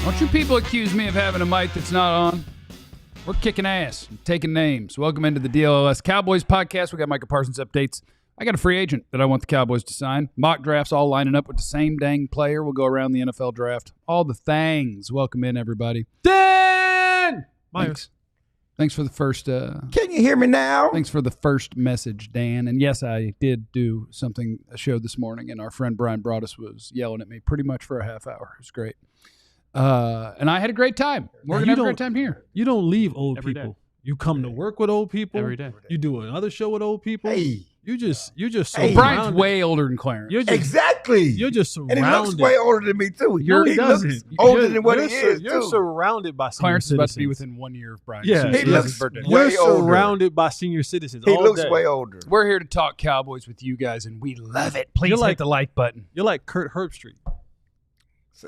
Don't you people accuse me of having a mic that's not on. We're kicking ass, taking names. Welcome into the DLLS Cowboys podcast. We got Micah Parsons updates. I got a free agent that I want the Cowboys to sign. Mock drafts all lining up with the same dang player. We'll go around the NFL draft. All the things. Welcome in, everybody. Dan! Thanks for the first... Can you hear me now? Thanks for the first message, Dan. And yes, I did do a show this morning, and our friend Brian Broaddus was yelling at me pretty much for a half hour. It was great. And I had a great time. We're going to have a great time here. You don't leave old Every people. day. You come to work with old people. Every day. You do another show with old people. Hey. You're just so Hey. Brian's way older than Clarence. Exactly. You're just surrounded. And he looks way older than me, too. He looks older than what he is, You're too. surrounded by senior Clarence is about to be citizens. within 1 year of Brian. Yeah. So He looks birthday. You're way older. surrounded by senior citizens. He all looks day. way older. We're here to talk Cowboys with you guys, and we love it. Please hit the like button. You're like Kurt Herbstreit.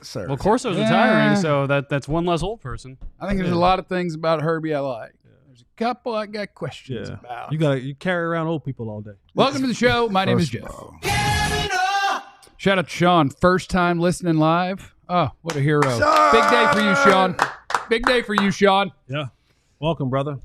Sir. Well, Corso's Yeah. retiring, so that's one less old person. I think there's a lot of things about Herbie I like. There's a couple I got questions Yeah. about. You carry around old people all day. Welcome to the show. My name is Jeff. Shout out to Sean. First time listening live. Oh, what a hero. Sean! Big day for you, Sean. Big day for you, Sean. Yeah. Welcome, brother.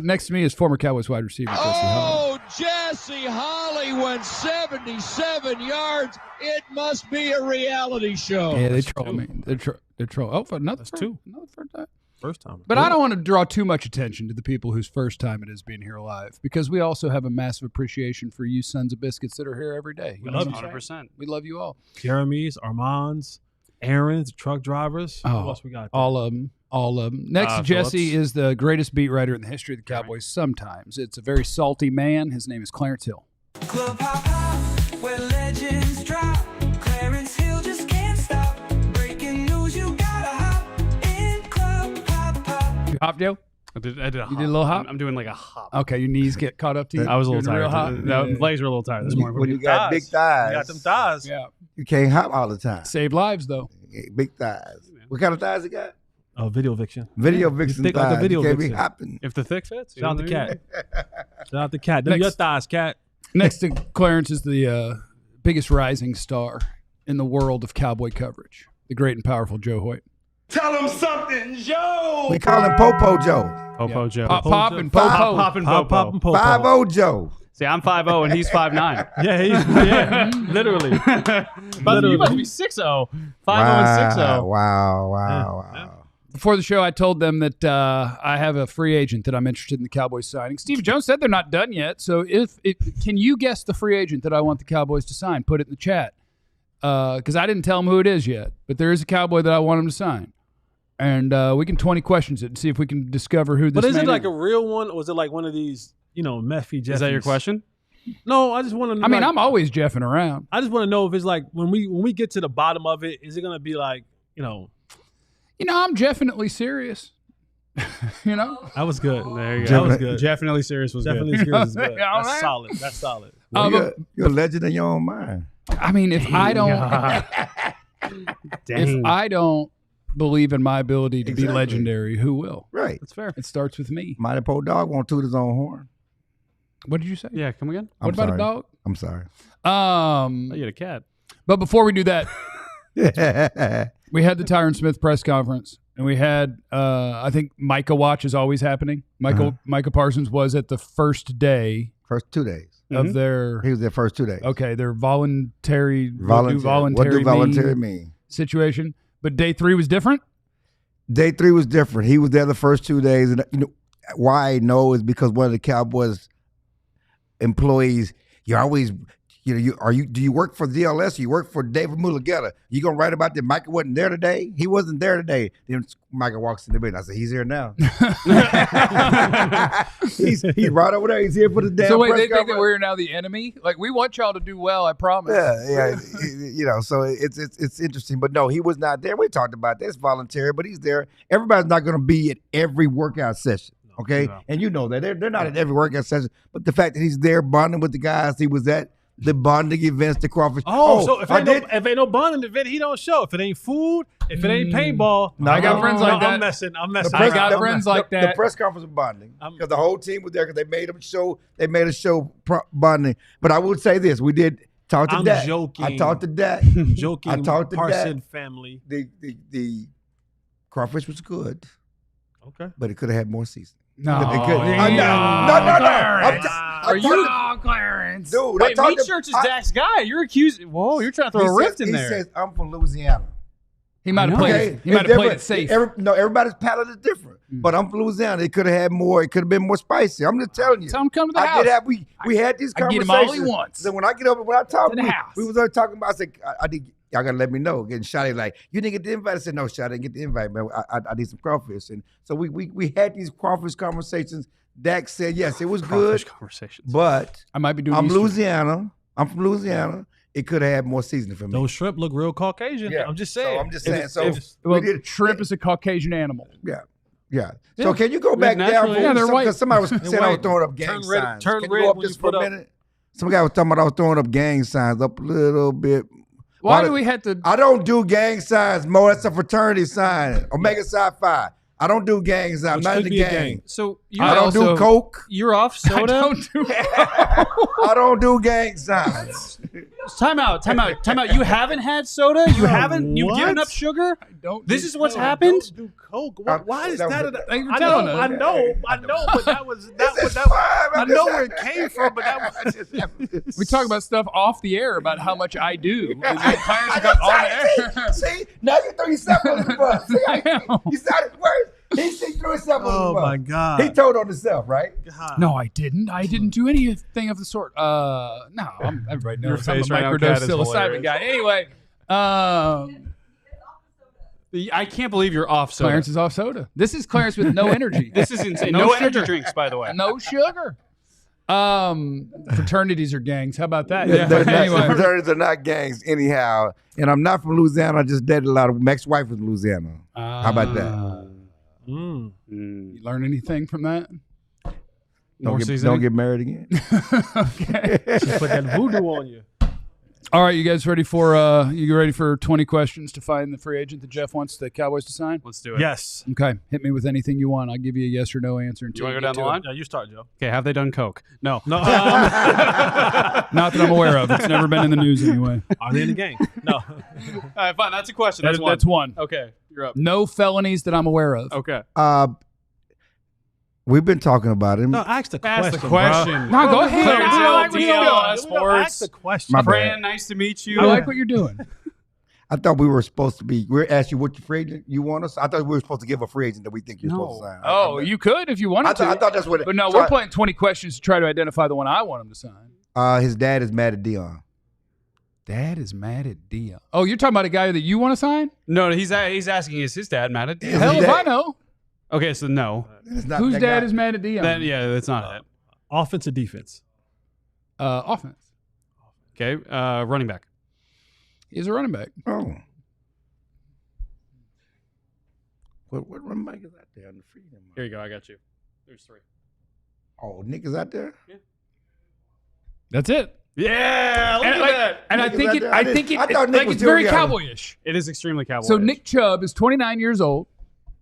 Next to me is former Cowboys wide receiver Jesse Holly. Jesse Holly went 77 yards. It must be a reality show. Yeah, they troll me. They're troll. Oh, for another two. Another first time. First time. But I don't want to draw too much attention to the people whose first time it is being here live, because we also have a massive appreciation for you sons of biscuits that are here every day. We love you. 100%. We love you all. Jeremy's, Armand's, Aaron's, truck drivers. Oh, Who else we got? All of them. All of them. Next to Jesse Phillips. is the greatest beat writer in the history of the Cowboys. Sometimes it's a very salty man. His name is Clarence Hill. Club hop hop, where legends drop. Clarence Hill just can't stop. Breaking news, you gotta hop in club hop hop. You hop, Joe? I did a hop. You did a little hop? I'm doing like a hop. Okay, your knees get caught up to you? I was a little Doing tired. real hop? No, my legs were a little tired this morning. When you got big thighs, You got them thighs. Yeah. you can't hop all the time. Save lives, though. Big thighs. What kind of thighs you got? Oh, video vixen. Video vixen thick like thighs. a video you can't vixen. be hopping. If the thick fits. Shout out the cat. Shout out the cat. Them Next. your thighs, cat. Next to Clarence is the biggest rising star in the world of Cowboy coverage, the great and powerful Joe Hoyt. Tell him something, Joe. We call him Popo Joe. Popo Joe. Pop, pop, and Popo. Pop and Pop, pop, Popo. and popo. 5-0 Joe. See, I'm 5'0", and he's 5'9". Yeah, literally. But you must be 6'0". 5'0" and 6'0". Wow. Before the show, I told them that I have a free agent that I'm interested in the Cowboys signing. Steve Jones said they're not done yet. So can you guess the free agent that I want the Cowboys to sign? Put it in the chat. Because I didn't tell them who it is yet. But there is a Cowboy that I want him to sign. And we can 20 questions it and see if we can discover who this But is man it like a real one, or is it like one of these, Mephi Jeffies? Is that your question? No, I just want to know. I mean, I'm always jeffing around. I just want to know if it's like when we get to the bottom of it, is it going to be like, I'm definitely serious. That was good. There you go. That was good. Definitely serious was Definitely good. serious is good. All That's right. solid. That's solid. Well, you're a legend in your own mind. I mean, if I don't, Dang. if I don't believe in my ability to be Exactly. legendary, who will? Right. That's fair. It starts with me. Mighty Po Dog won't toot his own horn. What did you say? Yeah, come again? What about sorry. a dog? I'm sorry. Oh, you had a cat. But before we do that, Yeah. we had the Tyron Smith press conference, and we had, I think Micah Watch is always happening. Micah Parsons was at the first day First 2 days. of their, He was there first 2 days. okay, their voluntary, What do voluntary mean mean? situation. But day 3 was different. Day 3 was different. He was there the first 2 days, and why I know is because one of the Cowboys employees, do you work for the DLS? Or you work for David Mulugeta? You gonna write about that Micah wasn't there today? He wasn't there today. Then Micah walks in the building. I said, he's here now. he's right over there. He's here for the damn. So wait, press they think that conference. we're now the enemy? Like, we want y'all to do well, I promise. Yeah. So it's interesting, but no, he was not there. We talked about that. It's voluntary, but he's there. Everybody's not going to be at every workout session, okay? No. And you know that they're not at every workout session, but the fact that he's there bonding with the guys, he was at the bonding events, the crawfish. So if ain't no bonding event, he don't show. If it ain't food, if it ain't paintball, I got friends like that. I'm messing. I got friends like that. The press conference was bonding because the whole team was there because they made them show. They made a show bonding. But I would say this: we did talk to Dak. Joking. I talked to Dak. I'm joking. I talked to Parson Dak. family. The crawfish was good, Okay. but it could have had more seasoning. No. It could. No. No. Are you Clarence? Dude, Wait, Meat Church is Dak's guy. You're accusing. Whoa, you're trying to throw a rift in there. He says, I'm from Louisiana. He might have played it. He It's might have played different. it safe. Everybody's palate is different. But I'm from Louisiana. It could have had more. It could have been more spicy. I'm just telling you. Tell him come to the house. We had these I get conversations. him all he wants. So when I get over, when I talk, To the house. we was already talking about. I said, I did. Y'all gotta let me know. Getting Shotty like, you didn't get the invite. I said, no, Shotty, I didn't get the invite, man. I need some crawfish. And so we had these crawfish conversations. Dak said, yes, it was good, Conversations. but I might be doing I'm Easter. Louisiana. I'm from Louisiana. It could have had more seasoning for me. Those shrimp look real Caucasian. Yeah. I'm just saying. So I'm just saying. So Well, we did shrimp is a Caucasian animal. Yeah. So can you go back down? naturally- Yeah, they're white. Because somebody was saying I was white. throwing up gang Turn red- signs. turn Can you red go up when just you for put a up- minute? Some guy was talking about I was throwing up gang signs up a little bit. Why do we have to? I don't do gang signs, Mo. That's a fraternity sign. Omega Psi Phi. I don't do gang signs. I'm Which not in could the be a gang. gang. So I don't do coke. You're off I soda. don't do. I don't do gang signs. Time out. You haven't had soda. You haven't. You've given up sugar. Don't. This is what's happened. Don't do coke. That Why is was- that? Thank you for I telling know, us. I know, but that was This is that. fine. I know where it came from, but that was. We talk about stuff off the air about how much I do. And then Clarence got on the air. See, now you threw yourself on the bus. See, you started worse. He threw himself on the Oh bus. my God. He told on himself, right? No, I didn't. I didn't do anything of the sort. No, everybody knows I'm a face right now, microdose Kat, is psilocybin hilarious. guy. Anyway, I can't believe you're off soda. Clarence is off soda. This is Clarence with no energy. This is insane. No No, sugar. energy drinks, by the way. No sugar. Fraternities are gangs. How about that? The Anyway, fraternities are not gangs anyhow. And I'm not from Louisiana. I just dated a lot of my ex-wife was Louisiana. How about that? you learn anything from that? Don't get married again. Okay. Put that voodoo on you. All right, you guys ready for 20 questions to find the free agent that Jeff wants the Cowboys to sign? Let's do it. Yes. Okay, hit me with anything you want. I'll give you a yes or no answer. You want to go get down the to line? Yeah, you start, Joe. Okay. Have they done coke? No. No. it. Not that I'm aware of. It's never been in the news anyway. Are they in the gang? No. All right. Fine. That's a question. That's one. That's one. Okay. You're up. No felonies that I'm aware of. Okay. We've been talking about him. No, ask the Ask question. the question. No, go ahead. Clarence I Hill, like what you're DLLS doing. Ask Sports. the question. My bad. Fran, nice to meet you. I like what you're doing. I thought we were supposed to be. We're asking you what your free agent you want us. I thought we were supposed to give a free agent that we think you're supposed to sign. Oh, you could if you wanted I to. thought that's what. But no, so we're playing 20 questions to try to identify the one I want him to sign. His dad is mad at Dion. Dad is mad at Dion. Oh, you're talking about a guy that you want to sign? No, he's asking, is his dad mad at Dion? Hell his if dad- I know. Okay, so no. It's not Whose that dad guy. is mad at Dion? Then yeah, that's not it. Offense or defense? Offense. Okay, running back. He's a running back. Oh. What running back is out there on the freedom? Here you go. I got you. There's 3. Oh, Nick is out there. That's it. Yeah, look And, at that. and I Nick is think out it. there. I think it. I thought Nick Like was it's very doing the other. Cowboyish. It is extremely Cowboy. So Nick Chubb is 29 years old.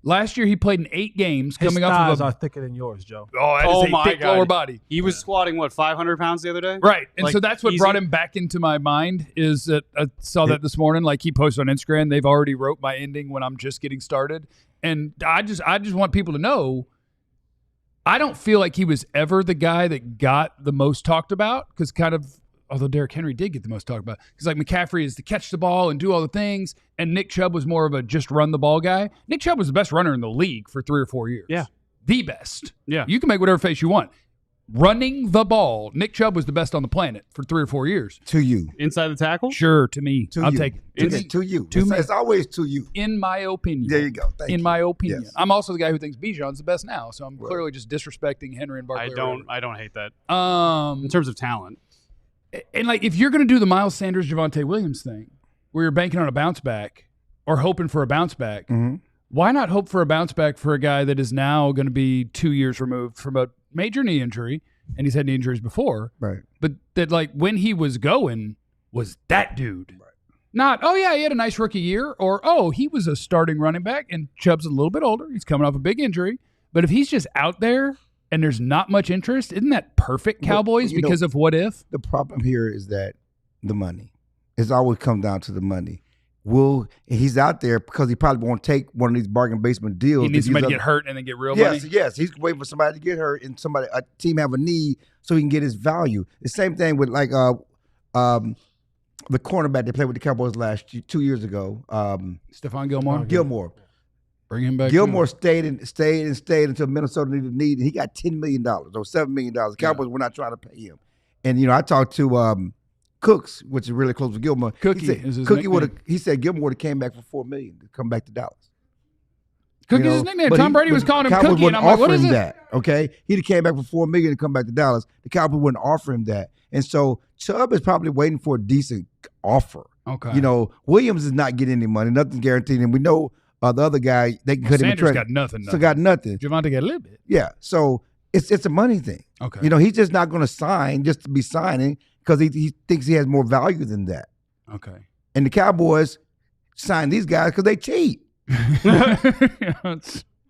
Last year he played in 8 games, His coming thighs off of are thicker than yours, Joe. a my thick God. lower body. He was squatting what 500 pounds the other day. Right. And Like, so that's what easy. brought him back into my mind is that I saw that this morning. Like he posted on Instagram, they've already wrote my ending when I'm just getting started. And I just want people to know I don't feel like he was ever the guy that got the most talked about because although Derrick Henry did get the most talked about because like McCaffrey is to catch the ball and do all the things. And Nick Chubb was more of a just run the ball guy. Nick Chubb was the best runner in the league for 3 or 4 years. Yeah. The best. Yeah. You can make whatever face you want. running the ball. Nick Chubb was the best on the planet for 3 or 4 years. To you. Inside the tackle? Sure, to me. I'll you. take it. To you. To me. It's always to you. In my opinion. There you go. Thank you. In my opinion. Yes. I'm also the guy who thinks Bijan's the best now, so I'm clearly just disrespecting Henry and Barkley. I don't hate that. Um, In terms of talent. And like, if you're going to do the Miles Sanders, Javonte Williams thing, where you're banking on a bounce back or hoping for a bounce back, why not hope for a bounce back for a guy that is now going to be 2 years removed from a major knee injury, and he's had knee injuries before, Right. but that like when he was going was that dude. Right. Not, oh yeah, he had a nice rookie year, or oh, he was a starting running back, and Chubb's a little bit older. He's coming off a big injury. But if he's just out there and there's not much interest, isn't that perfect, Cowboys, because of what if? The problem here is that the money. It's always come down to the money. He's out there because he probably won't take one of these bargain basement deals. He needs somebody to get hurt and then get real money? Yes. He's waiting for somebody to get hurt and a team have a need so he can get his value. The same thing with like the cornerback they played with the Cowboys 2 years ago. Stephon Gilmore? Gilmore. Bring him back. Gilmore stayed until Minnesota needed a need, and he got $10 million or $7 million. The Cowboys were not trying to pay him. And, I talked to Cooks, which is really close to Gilmore. Cookie is his nickname. He said Gilmore would have came back for $4 million to come back to Dallas. Cookie's his nickname. Tom Brady was calling him Cowboys Cookie, and I'm like, what is it? That, okay? He'd have came back for $4 million to come back to Dallas. The Cowboys wouldn't offer him that. And so Chubb is probably waiting for a decent offer. Okay. Williams is not getting any money. Nothing's guaranteed. And we know the other guy, they can cut him in Sanders trade. got nothing. So got nothing. Javonte got a little bit. Yeah. So it's a money thing. Okay. He's just not going to sign just to be signing because he thinks he has more value than that. Okay. And the Cowboys sign these guys because they cheat.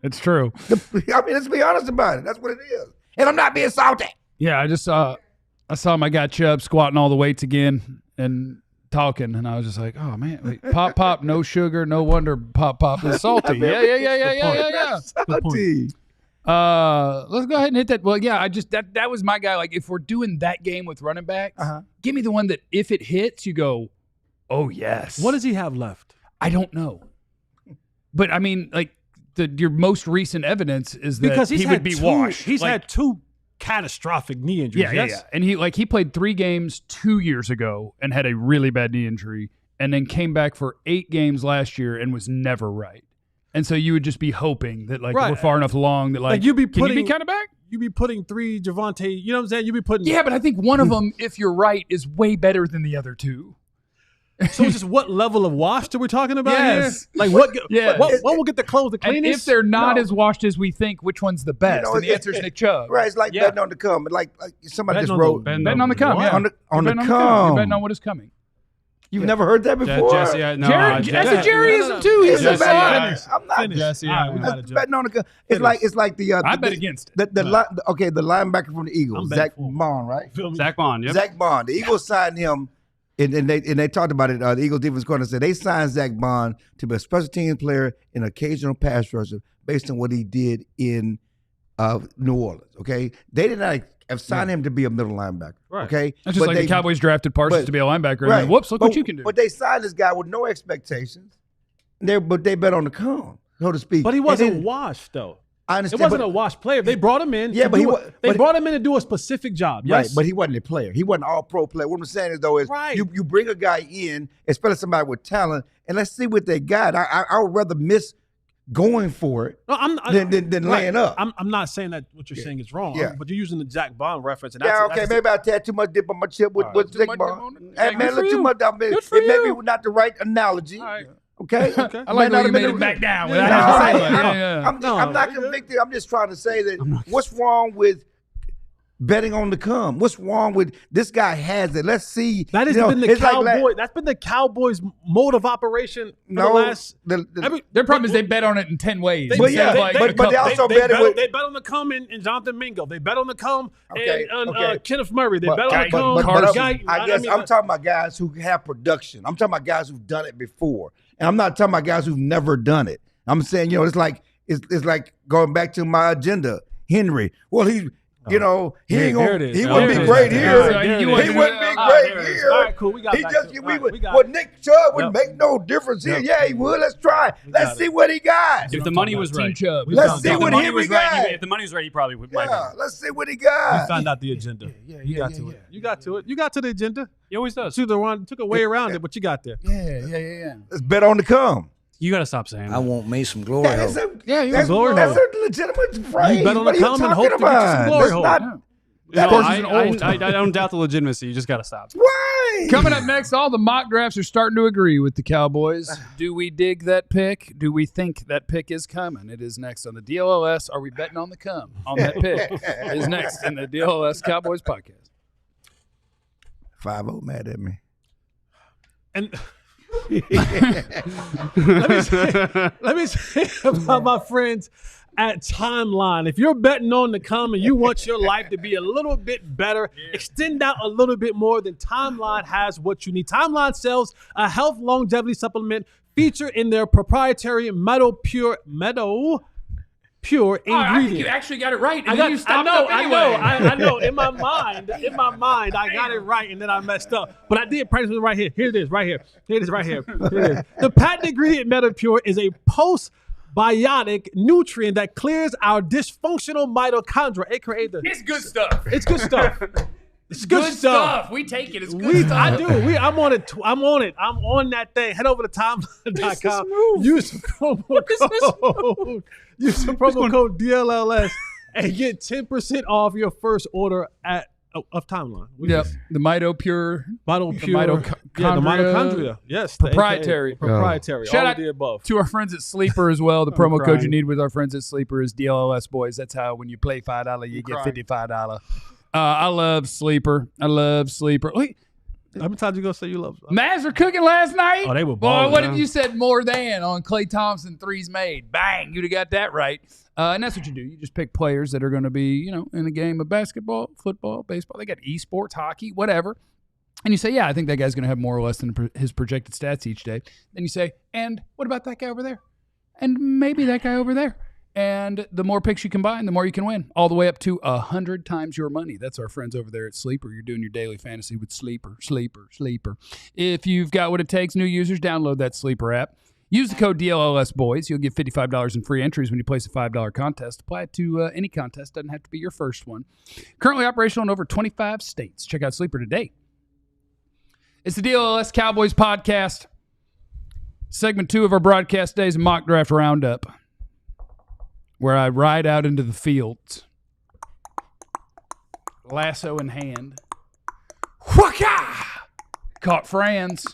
It's true. Let's be honest about it. That's what it is. And I'm not being salty. Yeah, I saw my guy Chubb squatting all the weights again and talking, and I was just like, oh man, like, pop, no sugar, no wonder pop is salty. Yeah. Salty. Let's go ahead and hit that. Well, yeah, that was my guy. Like, if we're doing that game with running backs, give me the one that if it hits, you go, oh yes. What does he have left? I don't know, but I mean, like your most recent evidence is that because he would be washed. He's had 2 catastrophic knee injuries. Yeah. And he played 3 games 2 years ago and had a really bad knee injury, and then came back for 8 games last year and was never right. And so you would just be hoping that we're far enough along that you'd be can you be kind of back? You'd be putting 3 Javonte. You know what I'm saying? You'd be putting. Yeah, but I think one of them, if you're right, is way better than the other 2. So it's just what level of wash are we talking about Yes. here? Like what will get the clothes the And cleanest? if they're not as washed as we think, which one's the best? And the answer is Nick Chubb. Right, it's like betting on the come. Like somebody just wrote. Betting on the come, yeah. On the You're come. betting on what is coming. You've never heard that before? Jesse, That's a Jerryism too. He's It's just I'm not Jesse, that's betting on the come. It's like the I bet against it. the linebacker from the Eagles, Zach Bond, right? Zach Bond, yep. Zach Bond. The Eagles signed him, and they talked about it. The Eagles defense coordinator said they signed Zach Bond to be a special teams player and occasional pass rusher based on what he did in New Orleans. Okay, they did not have signed him to be a middle linebacker. Right. Okay, That's just the Cowboys drafted Parsons to be a linebacker. Right. And then, whoops, look what you can do. But they signed this guy with no expectations. But they bet on the come, so to speak. But he wasn't washed though. I understand. It wasn't a washed player. They brought him in. Yeah, they brought him in to do a specific job. Yes, right. But he wasn't a player. He wasn't an all-pro player. What I'm saying is, though, is you bring a guy in, especially somebody with talent, and let's see what they got. I would rather miss going for it than laying up. I'm not saying that what you're saying is wrong. Yeah. But you're using the Jack Bond reference. And Maybe I had too much dip on my chip with Zach Bond. Hey, man, look too much. It may be not the right analogy. Okay. I like how you made it back down. I'm not convicted. I'm just trying to say that what's wrong with betting on the come? What's wrong with this guy has it? Let's see. That has been the Cowboys. That's been the Cowboys' mode of operation for the last. Their problem is they bet on it in 10 ways. But they also bet it. They bet on the come in Jonathan Mingo. They bet on the come in Kenneth Murray. They bet on the come. I guess I'm talking about guys who have production. I'm talking about guys who've done it before, and I'm not talking about guys who've never done it. I'm saying it's like going back to my agenda. Henry. Well, You know, he ain't gonna. He There wouldn't it be is. great here. There He it wouldn't is. be great There it is. here. All right, cool. We got He back just. to it. We All right, would. we got Well, it. Nick Chubb would make no difference here. Yeah, he would. Let's try. Let's see what he got. If the money was Team right, Chubb. Let's see what he got. if the money was right, he probably would. Yeah, let's see what he We got. found out the agenda. You got to it. You got to it. You got to the agenda. He always does. Took a way around it, but you got there. Yeah. Let's bet on the come. You got to stop saying I that. want me some glory hole. That's glory that's hole. a legitimate phrase. You bet on What the are you come and talking hope to get you some about? glory That's hole. not. No, person's an old I don't doubt the legitimacy. You just got to stop. Why? Coming up next, all the mock drafts are starting to agree with the Cowboys. Do we dig that pick? Do we think that pick is coming? It is next on the DLLS. Are we betting on the come on that pick? It is next in the DLLS Cowboys podcast. 5-0 mad at me. And let me say about my friends at Timeline. If you're betting on the come and you want your life to be a little bit better, extend out a little bit more, then Timeline has what you need. Timeline sells a health longevity supplement featured in their proprietary Meadow Pure ingredient. I think you actually got it right. I know. In my mind, I got it right, and then I messed up. But I did practice it right here. Here it is, right here. The patent ingredient MetaPure is a postbiotic nutrient that clears our dysfunctional mitochondria, aka It's good stuff. It's good stuff. It's good stuff. We take it. It's good stuff. I do. I'm on it. I'm on that thing. Head over to timeline.com. Use the promo code DLLS and get 10% off your first order of Timeline. Yep. The MitoPure. The mitochondria. Yes. Proprietary. Proprietary. Shout all out of the above. to our friends at Sleeper as well. The promo code crying. you need with our friends at Sleeper is DLLS Boys. That's how when you play $5, you get $55. I love Sleeper. Wait, How many times you gonna say you love? Mavs were cooking last night. Oh, they were Boy, balling, what huh? if you said more than on Klay Thompson threes made? Bang, you'd have got that right. And that's what you do. You just pick players that are going to be, in a game of basketball, football, baseball. They got esports, hockey, whatever. And you say, yeah, I think that guy's going to have more or less than his projected stats each day. Then you say, and what about that guy over there? And maybe that guy over there. And the more picks you combine, the more you can win. All the way up to 100 times your money. That's our friends over there at Sleeper. You're doing your daily fantasy with Sleeper. If you've got what it takes, new users, download that Sleeper app. Use the code DLLS Boys. You'll get $55 in free entries when you place a $5 contest. Apply it to any contest. Doesn't have to be your first one. Currently operational in over 25 states. Check out Sleeper today. It's the DLLS Cowboys podcast. Segment 2 of our broadcast days, mock draft roundup, where I ride out into the fields, lasso in hand. Whaka! Caught Franz.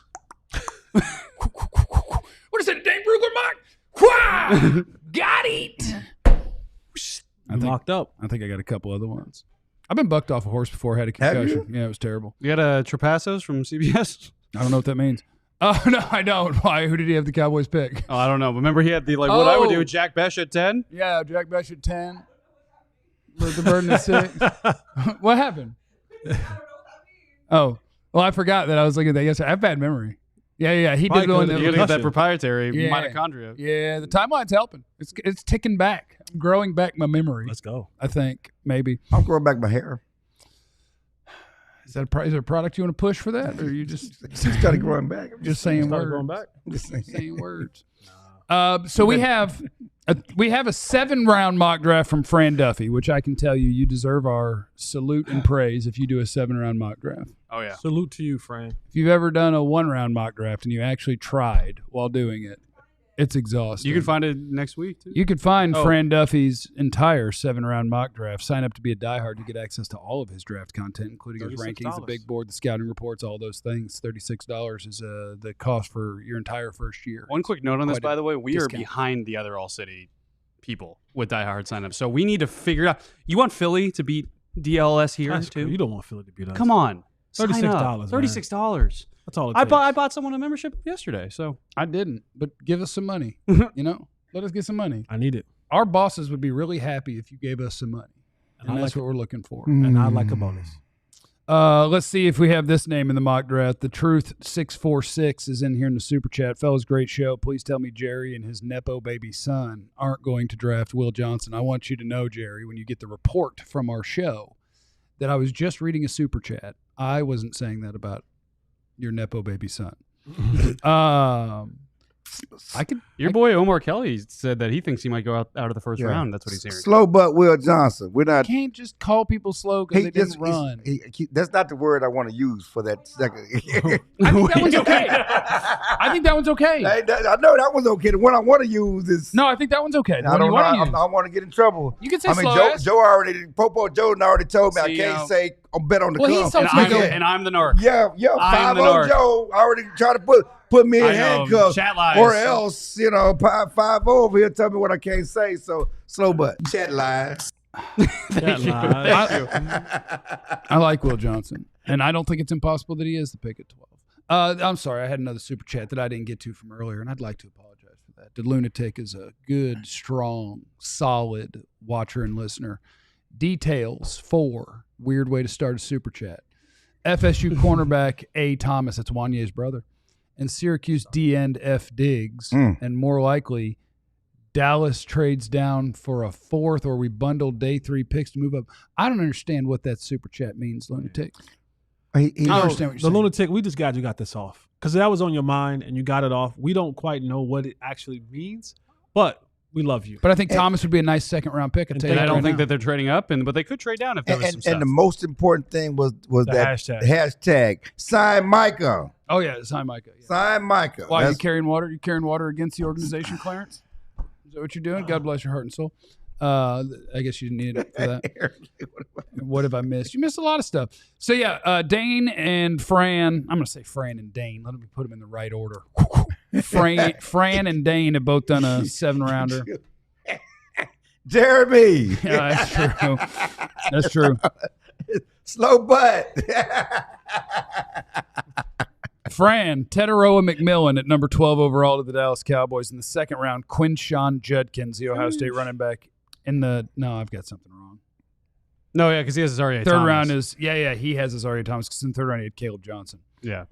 What is that, Dane Brugler, Mike? Wah! Got it. Locked up. I think I got a couple other ones. I've been bucked off a horse before, had a concussion. Yeah, it was terrible. You got Trapassos from CBS? I don't know what that means. Oh, no, I don't. Why? Who did he have the Cowboys pick? Oh, I don't know. Remember he had the, what I would do with Jack Besh at 10? Yeah, Jack Besh at 10. The Burden at 6. What happened? Oh, well, I forgot that I was looking at that yesterday. I have bad memory. Yeah. He did go in there. You got to get that proprietary mitochondria. Yeah, the timeline's helping. It's ticking back. I'm growing back my memory. Let's go. I think, maybe. I'm growing back my hair. Is there a product you want to push for that? Or you just started growing back. I'm just saying words? Going back? Just saying words. So we have a 7-round mock draft from Fran Duffy, which I can tell you deserve our salute and praise if you do a 7-round mock draft. Oh, yeah. Salute to you, Fran. If you've ever done a 1-round mock draft and you actually tried while doing it, it's exhausting. You can find it next week, too. You could find Fran Duffy's entire 7-round mock draft. Sign up to be a diehard to get access to all of his draft content, including his rankings, the big board, the scouting reports, all those things. $36 is the cost for your entire first year. One quick note on this, by the way. We are behind the other All-City people with diehard signups. So we need to figure it out. You want Philly to beat DLS here, That's too? cool. You don't want Philly to beat us. Come on. $36, $36. That's all it I takes. bought someone a membership yesterday, so I didn't, but give us some money. Let us get some money. I need it. Our bosses would be really happy if you gave us some money, and that's what we're looking for. And I'd like a bonus. Let's see if we have this name in the mock draft. The Truth 646 is in here in the super chat. Fellas, great show. Please tell me Jerry and his Nepo baby son aren't going to draft Will Johnson. I want you to know, Jerry, when you get the report from our show, that I was just reading a super chat. I wasn't saying that about your Nepo baby son. Your boy Omar Kelly said that he thinks he might go out of the first round. That's what he's hearing. Slow butt Will Johnson. We're not. Can't just call people slow because they didn't run. That's not the word I want to use for that second. I think that one's okay. I think that one's okay. I know that one's okay. The one I want to use is. No, I think that one's okay. I don't know. I want to get in trouble. You can say slow. Joe already. Popo Joe already told me I can't say I'm bet on the club. And I'm the narc. Yeah. 5-0 Joe already tried to put me in handcuffs. Chat lies. Or else, 5-0 over here tell me what I can't say. So slow butt. Chat lies. Thank you. I like Will Johnson, and I don't think it's impossible that he is the pick at 12. I'm sorry, I had another super chat that I didn't get to from earlier, and I'd like to apologize for that. The Lunatic is a good, strong, solid watcher and listener. Details 4. Weird way to start a super chat. FSU cornerback A. Thomas, that's Wanye's brother, and Syracuse D-end F. Diggs, and more likely Dallas trades down for a 4th, or we bundle day 3 picks to move up. I don't understand what that super chat means, Lunatic. I don't understand what you're saying. Lunatic, we just glad you got this off because that was on your mind and you got it off. We don't quite know what it actually means, but we love you. But I think Thomas would be a nice second-round pick. I don't think that they're trading up, but they could trade down if there was some stuff. And the most important thing was that hashtag. Sign Micah. Oh, yeah, sign Micah. Yeah. Sign Micah. Why, are you carrying water? You carrying water against the organization, Clarence? Is that what you're doing? God bless your heart and soul. I guess you didn't need it for that. What have I missed? You missed a lot of stuff. So, yeah, Dane and Fran. I'm going to say Fran and Dane. Let me put them in the right order. Fran and Dane have both done a 7-rounder. Jeremy. Yeah, that's true. Slow butt. Fran, Teteroa McMillan at number 12 overall to the Dallas Cowboys. In the second round, Quinshawn Judkins, the Ohio State running back. No, I've got something wrong. No, yeah, because he has Azaria Thomas. Third round is, he has Azaria Thomas because in the third round he had Caleb Johnson. Yeah.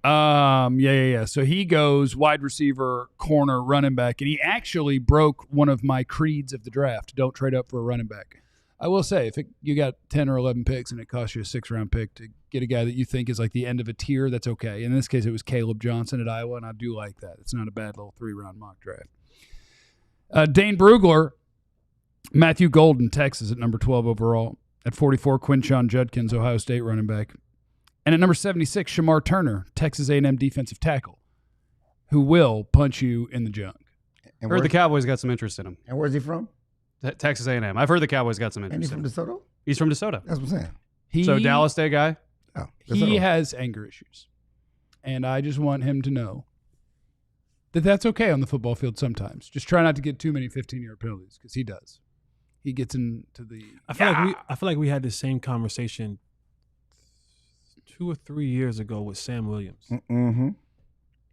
So he goes wide receiver, corner, running back, and he actually broke one of my creeds of the draft. Don't trade up for a running back. I will say, if you got 10 or 11 picks and it costs you a 6-round pick to get a guy that you think is like the end of a tier, that's okay. In this case, it was Caleb Johnson at Iowa, and I do like that. It's not a bad little 3-round mock draft. Dane Brugler, Matthew Golden, Texas at number 12 overall. At 44, Quinshawn Judkins, Ohio State running back. And at number 76, Shamar Turner, Texas A&M defensive tackle, who will punch you in the junk. I heard the Cowboys got some interest in him. And where's he from? Texas A&M. I've heard the Cowboys got some interest in him. And he's from DeSoto? He's from DeSoto. That's what I'm saying. So Dallas Day guy? Oh, he has anger issues. And I just want him to know that that's okay on the football field sometimes. Just try not to get too many 15-yard penalties, because he does. He gets into the... I feel like we had the same conversation 2 or 3 years ago with Sam Williams. Mm-hmm.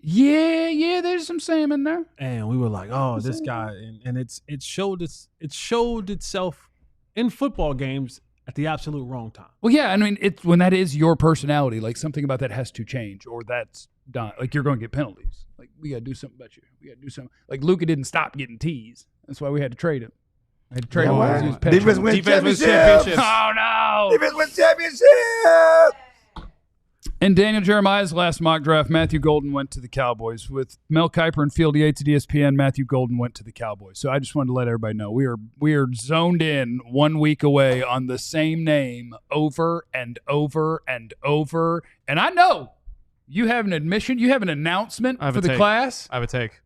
Yeah, there's some Sam in there. And we were like, oh, this guy, and it showed itself in football games at the absolute wrong time. Well, yeah, I mean, it's when that is your personality, like something about that has to change, or that's done. Like you're going to get penalties. Like we got to do something about you. We got to do something. Like Luka didn't stop getting teased. That's why we had to trade him. I had to trade him. Defense wins championships. Oh no! Defense wins championships. In Daniel Jeremiah's last mock draft, Matthew Golden went to the Cowboys. With Mel Kiper and Field Yates at ESPN, Matthew Golden went to the Cowboys. So I just wanted to let everybody know we are zoned in 1 week away on the same name over and over and over. And I know you have an admission, you have an announcement for the class. I have a take.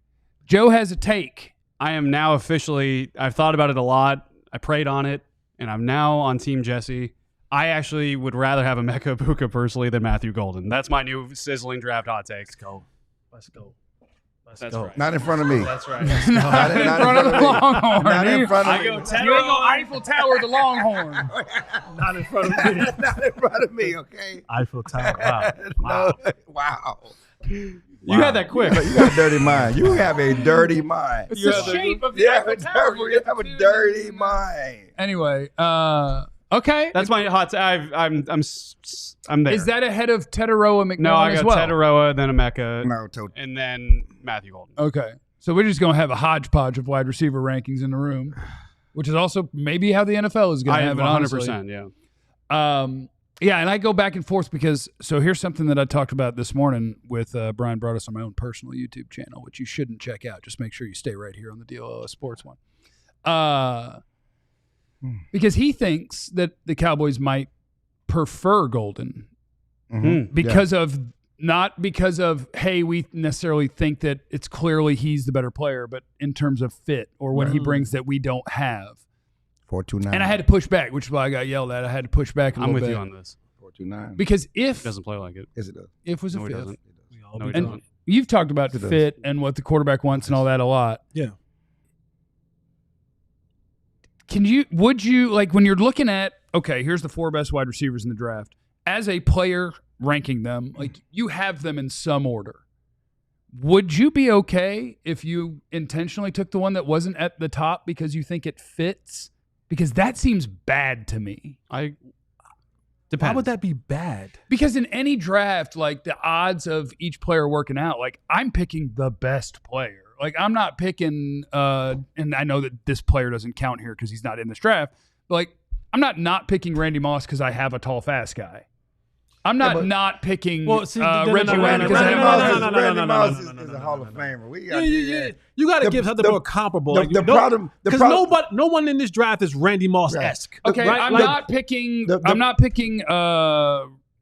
Joe has a take. I am now officially, I've thought about it a lot. I prayed on it, and I'm now on Team Jesse. I actually would rather have Emeka Egbuka personally than Matthew Golden. That's my new sizzling draft hot take. Let's go. That's right. Not in front of me. That's right. Not in front of the Longhorn. Not in front of me. You ain't go Eiffel Tower the Longhorn. Not in front of me. Not in front of me, okay? Eiffel Tower. Wow. Wow. You had that quick. You got a dirty mind. You have a dirty mind. It's the shape of the Eiffel Tower. You have a dirty mind. Anyway, Okay. That's my hot. I'm there. Is that ahead of Teteroa McMillan No, I as got well? Teteroa, then Emeka, No, totally. and then Matthew Golden. Okay. So we're just going to have a hodgepodge of wide receiver rankings in the room, which is also maybe how the NFL is going I to have have it, honestly. 100%. Yeah. Yeah, and I go back and forth because here's something that I talked about this morning with Brian brought us on my own personal YouTube channel, which you shouldn't check out. Just make sure you stay right here on the DLLS Sports one. Because he thinks that the Cowboys might prefer Golden because of not because of, hey, we necessarily think that it's clearly he's the better player, but in terms of fit or what he brings that we don't have. 429. And I had to push back, which is why I got yelled at. I had to push back a I'm little with bit. you on this. 429. Because if He doesn't play like it. Yes, it does. if was a No, he fifth, doesn't. No, he and doesn't. you've talked about It does. fit and what the quarterback wants and all that a lot. Yeah. Would you, like, when you're looking at, okay, here's the 4 best wide receivers in the draft, as a player ranking them, like, you have them in some order. Would you be okay if you intentionally took the one that wasn't at the top because you think it fits? Because that seems bad to me. Why would that be bad? Because in any draft, like, the odds of each player working out, like, I'm picking the best player. Like, I'm not picking, and I know that this player doesn't count here because he's not in this draft, but, like, I'm not picking Randy Moss because I have a tall, fast guy. I'm not picking Reggie Wayne because I have Randy Moss is a Hall of Famer. You got to give something more comparable. Because no one in this draft is Randy Moss-esque. Okay, right? I'm not picking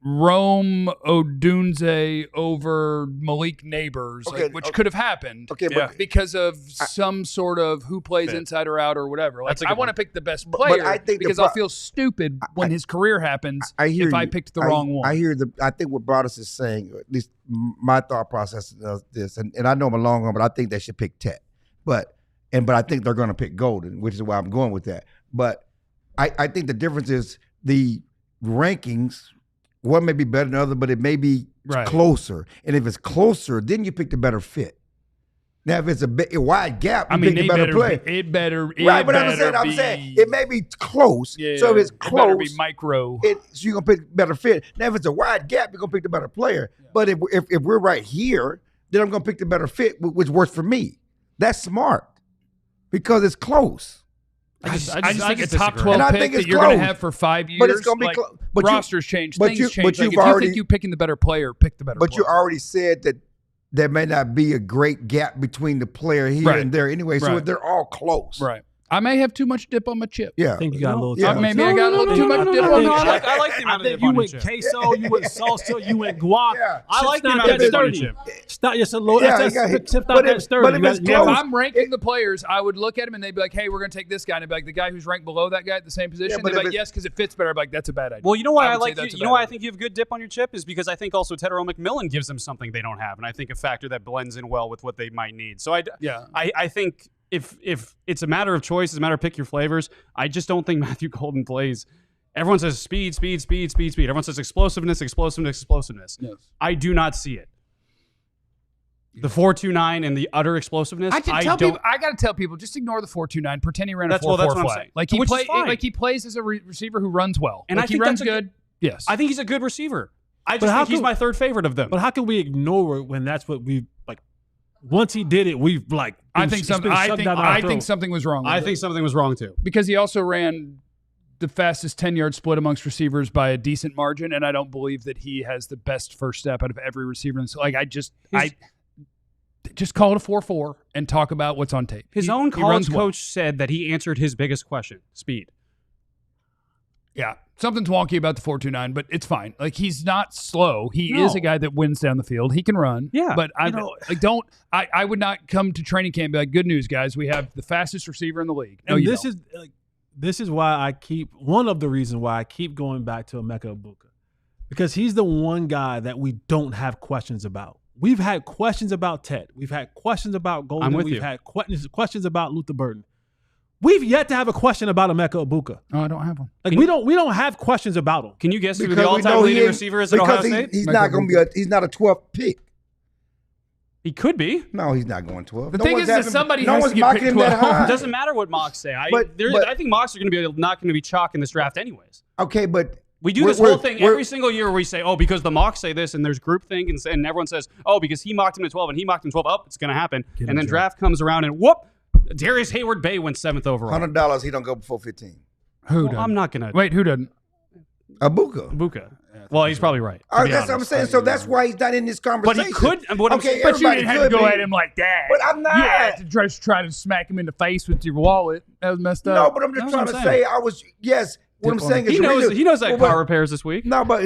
Rome Odunze over Malik Neighbors, which could have happened. Okay, but because of some sort of who plays inside or out or whatever. Like, I want to pick the best player but I think because I'll feel stupid when his career happens if I picked the wrong one. I think what Broadus is saying, at least my thought process is this, and I know I'm a long one, but I think they should pick Tet. But I think they're going to pick Golden, which is why I'm going with that. But I think the difference is the rankings. One may be better than the other, but it may be closer. And if it's closer, then you pick the better fit. Now, if it's a wide gap, you pick the better play. But I'm saying it may be close. Yeah, so if it's close, it better be micro. so you're going to pick better fit. Now, if it's a wide gap, you're going to pick the better player. Yeah. But if we're right here, then I'm going to pick the better fit, which works for me. That's smart because it's close. I just think a top 12 pick that it's you're going to have for 5 years. But it's going to be close. Rosters change, things change. But Like, if you think you picking the better player, pick the better player. But you already said that there may not be a great gap between the player here and there anyway. So they're all close. Right. I may have too much dip on my chip. Yeah. I think you got a little Yeah. too Maybe I got a little too much dip on my chip. I like the amount of dip you on your went chip. queso, you went salsa, you went guac. Yeah. I like the not amount of that dip on your sturdy. chip. It's not just a little. Yeah, It's you got- not but that if- sturdy. but if it's If close, I'm ranking the players, I would look at them and they'd be like, hey, we're going to take this guy. And I'd be like, the guy who's ranked below that guy at the same position? but they'd be if like, yes, because it fits better. I'd be like, that's a bad idea. Well, you know why I would say like you. that's a You know bad why I idea. think you have good dip on your chip is because I think also Teteroa McMillan gives them something they don't have, and I think a factor that blends in well with what they might need. So I think if it's a matter of choice, it's a matter of pick your flavors. I just don't think Matthew Golden plays. Everyone says speed. Everyone says explosiveness. Yes. I do not see it. The 4.29 and the utter explosiveness. I got to tell people, just ignore the 4.29. Pretend he ran a 4.4 what I'm flat. saying. Like Which is fine. he plays as a receiver who runs well. And like I think he runs that's good. Yes. I think he's a good receiver. I But just how think he's come- my third favorite of them. But how can we ignore it when that's what we like? Once he did it, we've like. I think something was wrong with I it. think something was wrong too. Because he also ran the fastest 10-yard split amongst receivers by a decent margin, and I don't believe that he has the best first step out of every receiver. And so, like, I just call it a 4.4 and talk about what's on tape. His own college coach said that he answered his biggest question: speed. Yeah, something's wonky about the 4.29, but it's fine. Like, he's not slow. He is a guy that wins down the field. He can run. Yeah, but I would not come to training camp and be like, good news, guys. We have the fastest receiver in the league. No, And you this don't. is this is why I keep one of the reasons why I keep going back to Emeka Egbuka, because he's the one guy that we don't have questions about. We've had questions about Ted. We've had questions about Golden. We've had questions about Luther Burton. We've yet to have a question about Emeka Egbuka. Oh, I don't have one. Like we don't have questions about him. Can you guess who Because the we all-time know leading he- receiver is at Ohio State? He's not going to be he's not a 12th pick. He could be. No, he's not going 12. The thing is that somebody has one's to get mocking picked him that 12. high. It doesn't matter what mocks say. I But- think mocks are going to be not going to be chalk in this draft anyways. Okay, but We do this whole thing every single year where we say, oh, because the mocks say this, and there's groupthink, and everyone says, oh, because he mocked him to 12 and he mocked him 12, it's going to happen. And then draft comes around and whoop, Darius Hayward Bay went 7th overall. $100, he don't go before 15. Who Well, doesn't? I'm not going to. Wait, who doesn't? Abuka. Buka. Well, he's probably right. That's what I'm saying. So that's why he's not in this But conversation. he could. What I'm saying, But you everybody didn't have to could go be. at him like that. But I'm not. You had to just try to smack him in the face with your wallet. That was messed up. No, but I'm just That's trying what to I'm say, saying. yes, what I'm saying is he knows that car repairs this week. No, but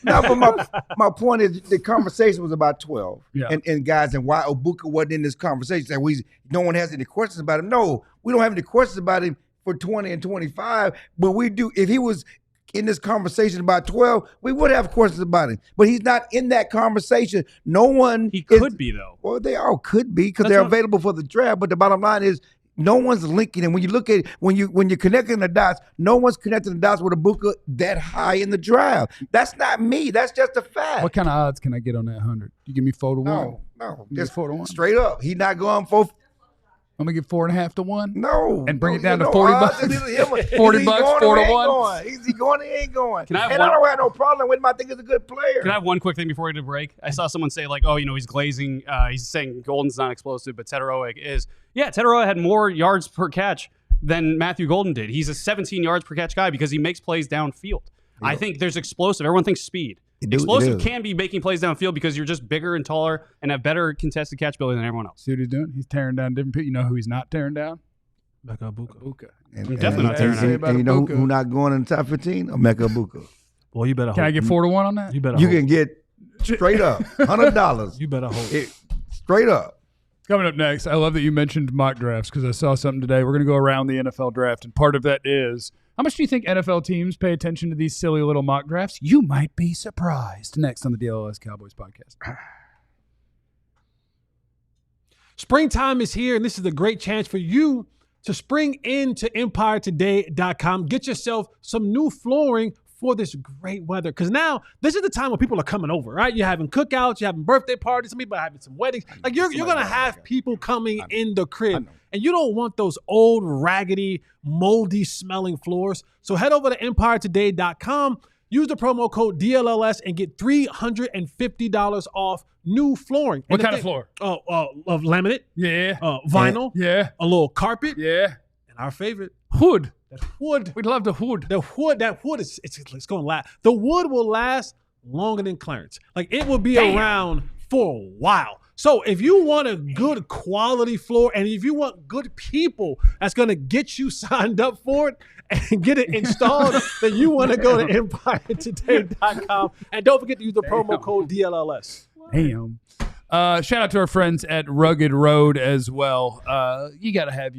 my point is the conversation was about 12. Yeah. And guys, and why Obuka wasn't in this conversation. That no one has any questions about him. No, we don't have any questions about him for 20 and 25. But we do. If he was in this conversation about 12, we would have questions about him. But he's not in that conversation. No one. He could be, though. Well, they all could be because That's they're what- available for the draft. But the bottom line is, no one's linking. And when you look at when you're connecting the dots, no one's connecting the dots with Ibuka that high in the draft. That's not me. That's just a fact. What kind of odds can I get on that 100? You give me 4 to 1. No, Give me just 4 to 1. straight up. He's not going for. I'm gonna get 4.5 to 1. No, And bring it no, down to no 40 odds. bucks. Is he 40 going bucks, or 4 to he ain't 1. going? Is he going? He ain't going. Can I have and one- I don't have no problem with him. I think he's a good player. Can I have one quick thing before we do break? I saw someone say, like, oh, he's glazing. He's saying Golden's not explosive, but Tetaroa is. Yeah, Tetaroa had more yards per catch than Matthew Golden did. He's a 17 yards per catch guy because he makes plays downfield. I think there's explosive. Everyone thinks speed. Explosive can be making plays downfield because you're just bigger and taller and have better contested catch ability than everyone else. See what he's doing? He's tearing down different people. You know who he's not tearing down? Mecca Buka. Buka. And, Definitely not tearing and, down. and you know Ibuka. who not going in the top 15? Mecca Ibuka. Well, you better. Can I get 4 to 1 on that? You better. You hope. can get straight up $100. You better hope. Straight up. Coming up next, I love that you mentioned mock drafts because I saw something today. We're going to go around the NFL draft, and part of that is how much do you think NFL teams pay attention to these silly little mock drafts? You might be surprised. Next on the DLLS Cowboys podcast. Springtime is here, and this is a great chance for you to spring into EmpireToday.com. Get yourself some new flooring for this great weather. Because now, this is the time when people are coming over, right? You're having cookouts, you're having birthday parties, some people are having some weddings. Like, you're going to have people coming in the crib. And you don't want those old, raggedy, moldy-smelling floors. So head over to EmpireToday.com. Use the promo code DLLS and get $350 off new flooring. What kind of floor? Of laminate, Yeah. vinyl, Yeah. a little carpet, Yeah. and our favorite, Hood. that wood. We'd love the hood. That wood is it's going to last. The wood will last longer than Clarence. Like, it will be around for a while. So if you want a good quality floor, and if you want good people that's going to get you signed up for it and get it installed, then you want to go to EmpireToday.com. And don't forget to use the promo code DLLS. Damn. Shout out to our friends at Rugged Road as well. You gotta have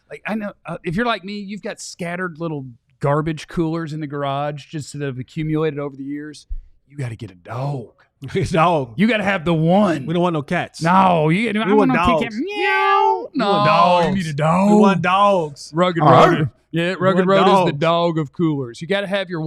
like, I know if you're like me, you've got scattered little garbage coolers in the garage just that have accumulated over the years. You got to get a dog. Dog. You got to have the one. We don't want no cats. No, I want want dogs. dogs. Meow. No, want dogs. you need a dog. We want dogs. Rugged All Road. right. Yeah, Rugged want Road is the dogs. dog of coolers. You got to have your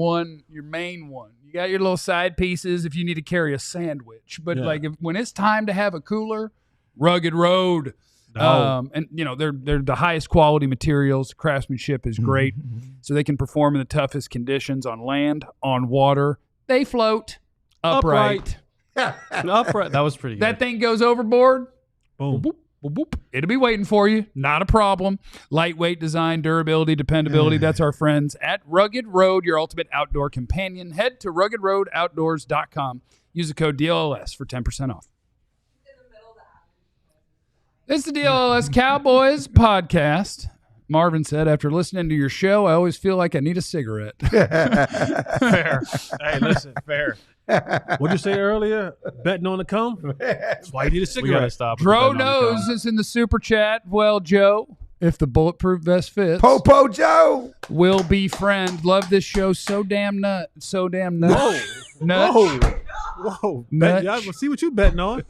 main one. You got your little side pieces if you need to carry a sandwich. But Yeah. like when it's time to have a cooler, Rugged Road. And they're the highest quality materials. Craftsmanship is great, so they can perform in the toughest conditions on land, on water. They float upright. Upright. That was pretty good. That thing goes overboard. Boom. Boop, boop, boop. It'll be waiting for you. Not a problem. Lightweight design, durability, dependability. That's our friends at Rugged Road, your ultimate outdoor companion. Head to ruggedroadoutdoors.com. Use the code DLLS for 10% off. It's the DLLS Cowboys podcast. Marvin said, after listening to your show, I always feel like I need a cigarette. Fair. Hey, listen, fair. What'd you say earlier? Betting on the come? That's why you need a we got to cigarette. stop. with Dro the betting on the knows come. is in the super chat. Well, Joe, if the bulletproof vest fits, Popo Joe. will be friend. Love this show so damn nut. So damn nut. Nut. Whoa. Nutch. Bet, yeah, see what you betting on.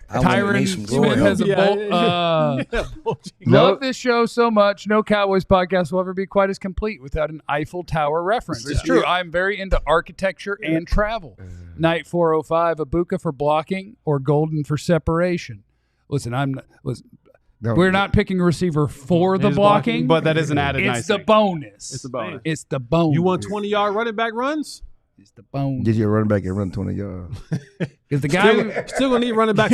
Tyron Smith has a bolt. Love this show so much. No Cowboys podcast will ever be quite as complete without an Eiffel Tower reference. It's true. I'm very into architecture and travel. Night 405, Ibuka for blocking or Golden for separation. Listen, we're not picking a receiver for the It is blocking, but that is an added nice it's the thing. bonus. It's the bonus. It's the bonus. You want 20-yard running back runs? It's the bonus. Get your running back and run 20 yards. Because the guy Still gonna need running back.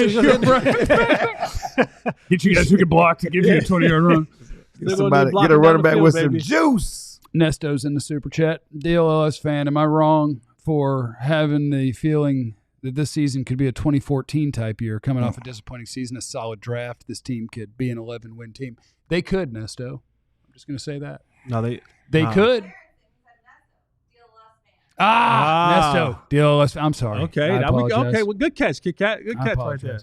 get you guys who can block to give you a 20-yard run. Get a running back with some juice. Nesto's in the super chat. DLLS fan, am I wrong for having the feeling that this season could be a 2014 type year, coming off a disappointing season, a solid draft? This team could be an 11-win team. They could, Nesto. I'm just going to say that. No, they could. Nesto. DLLS. I'm sorry. Okay, I apologize. okay. Well, good catch, Kit Kat. Good I catch right there.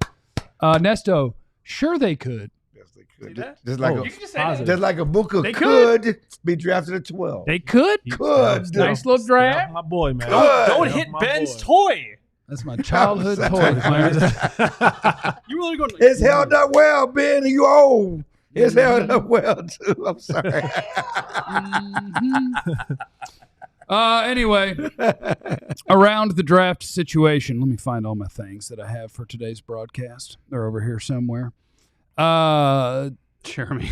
apologize. Nesto. Sure, they could. Yes, they could. Just like a Booker They could be drafted at 12. They could. Could. Nice little draft. My boy, man. Don't hit my Ben's boy. toy. That's my childhood toy. Man. You really going? It's held up well, Ben. You old. It's held up well, too. I'm sorry. Anyway, around the draft situation, let me find all my things that I have for today's broadcast. They're over here somewhere. Jeremy.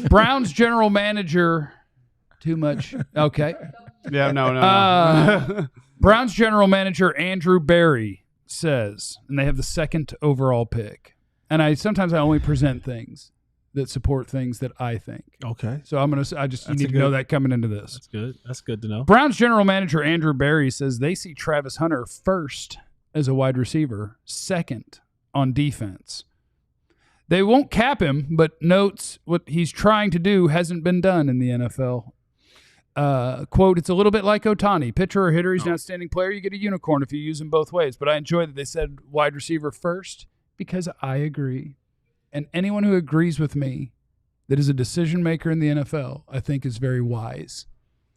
Browns general manager, too much. Okay. Yeah, no. Browns general manager Andrew Berry says, and they have the second overall pick. And sometimes I only present things that support things that I think. Okay, So you need to know that coming into this. that's good. That's good to know. Browns general manager Andrew Berry says they see Travis Hunter first as a wide receiver, second on defense. They won't cap him, but notes what he's trying to do hasn't been done in the NFL. Quote, it's a little bit like Ohtani. Pitcher or hitter, he's an outstanding player. You get a unicorn if you use him both ways. But I enjoy that they said wide receiver first because I agree. And anyone who agrees with me that is a decision maker in the NFL, I think is very wise.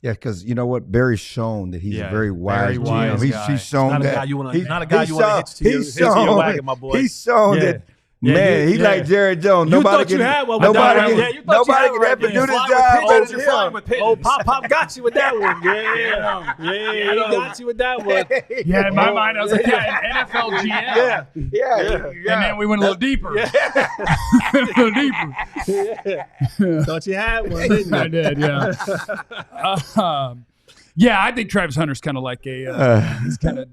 Yeah, because you know what? Barry's shown that he's a very wise wise GM. guy. He's shown Not a that. guy you want He's to hitch to your wagon, my boy. He's shown that. Yeah, Man, he's yeah. like Jared Jones. You Nobody thought you can. had one. Nobody Yeah, can. you thought you Nobody had can one ever right do there. this Fly job with better than him. Oh, Pop got you with that one. Yeah, he got you with that one. Yeah, in my mind, I was like, an NFL GM. Yeah. And then we went a little deeper. A little deeper. Thought you had one, didn't you? I did, yeah. Yeah, I think Travis Hunter's kind of like he's kind of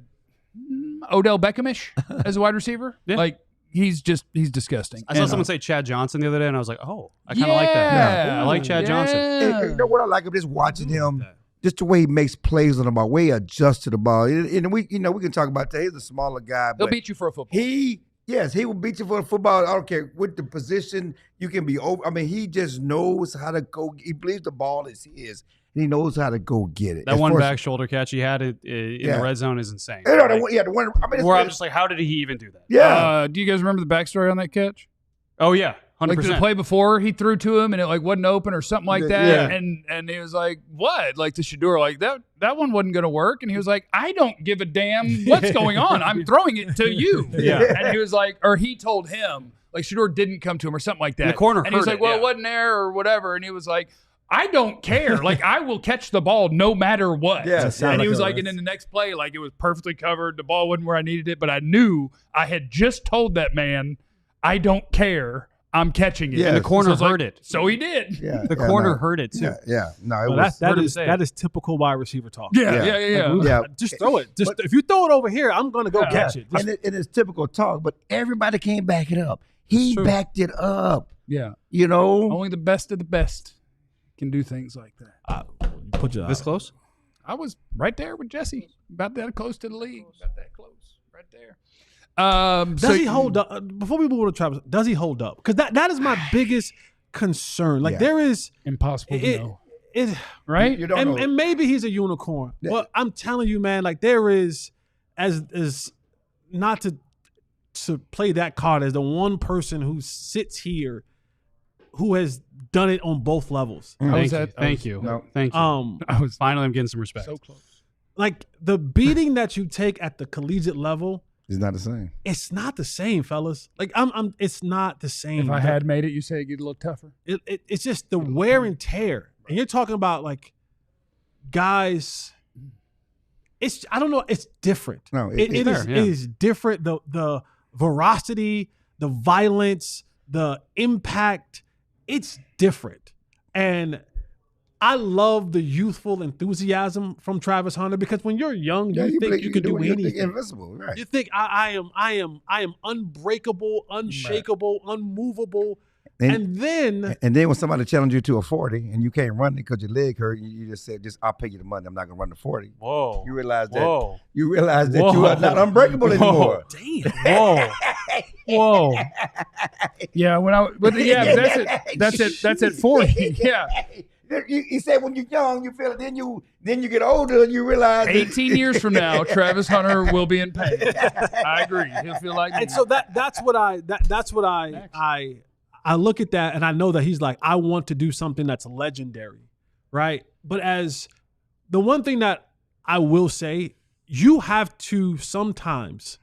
Odell Beckham-ish as a wide receiver. Yeah. Like, he's disgusting. I saw someone say Chad Johnson the other day, and I was like, oh, I kind of like that. Yeah. I like Chad Johnson. And you know what I like of just watching him, just the way he makes plays on the ball, way he adjusts to the ball. And we can talk about that. He's a smaller guy, He'll but beat you for a football. he will beat you for the football. I don't care what the position. You can be over. I mean, he just knows how to go. He believes the ball is his, and he knows how to go get it. That one back shoulder catch he had in the red zone is insane. The one. I mean, Where I'm just like, how did he even do that? yeah. Do you guys remember the backstory on that catch? Oh, yeah. 100%. Like the play before he threw to him and it like wasn't open or something like that. Yeah. And he was like, what? Like to Shador, like that one wasn't going to work. And he was like, I don't give a damn what's going on. I'm throwing it to you. Yeah. And he was like, or he told him, like Shador didn't come to him or something like that. The corner and he was heard like, it, well, yeah. it wasn't there or whatever. And he was like, I don't care. Like, I will catch the ball no matter what. Yeah, and he was like, and then the next play, like, it was perfectly covered. The ball wasn't where I needed it, but I knew I had just told that man, I don't care. I'm catching it. Yeah, And the corner so I was heard like, it. So he did. Yeah, The corner heard it, too. Yeah. No, it Well, was. that is typical wide receiver talk. Yeah. Yeah. Just throw it. Just if you throw it over here, I'm gonna go catch it. Just, And it's typical talk, but everybody can't back it up. He backed it up. Yeah. You know. Only the best of the best can do things like that. put your This close? I was right there with Jesse, about that close to the league. About that close, right there. Does he hold up? Before we move on to Travis, does he hold up? Because that is my biggest concern. Like there is impossible to know, it right? You don't know. and maybe he's a unicorn. Yeah. But I'm telling you, man, like there is as not to play that card as the one person who sits here who has done it on both levels. Thank you. No. Thank you. Finally, I'm getting some respect. So close. Like the beating that you take at the collegiate level, It's not the same. it's not the same, fellas. Like it's not the same. If I had made it, you say it'd get a little tougher. It's just the wear and tear. And you're talking about like guys I don't know. It's different. No, it is different. The veracity, the violence, the impact. It's different, and I love the youthful enthusiasm from Travis Hunter because when you're young, you think you can do anything. You think invincible, right? You think I am unbreakable, unshakable, unmovable. And then when somebody challenges you to a 40 and you can't run it because your leg hurt, you just say, I'll pay you the money. I'm not gonna run the 40. Whoa. You realize that you are not unbreakable anymore. Damn. Whoa. Yeah, that's at 40. Yeah. He said when you're young, you feel it. Then you get older and you realize 18 years from now, Travis Hunter will be in pain. I agree. He'll feel like and so that's what I look at that and I know that he's like, I want to do something that's legendary, right? But as the one thing that I will say, you have to sometimes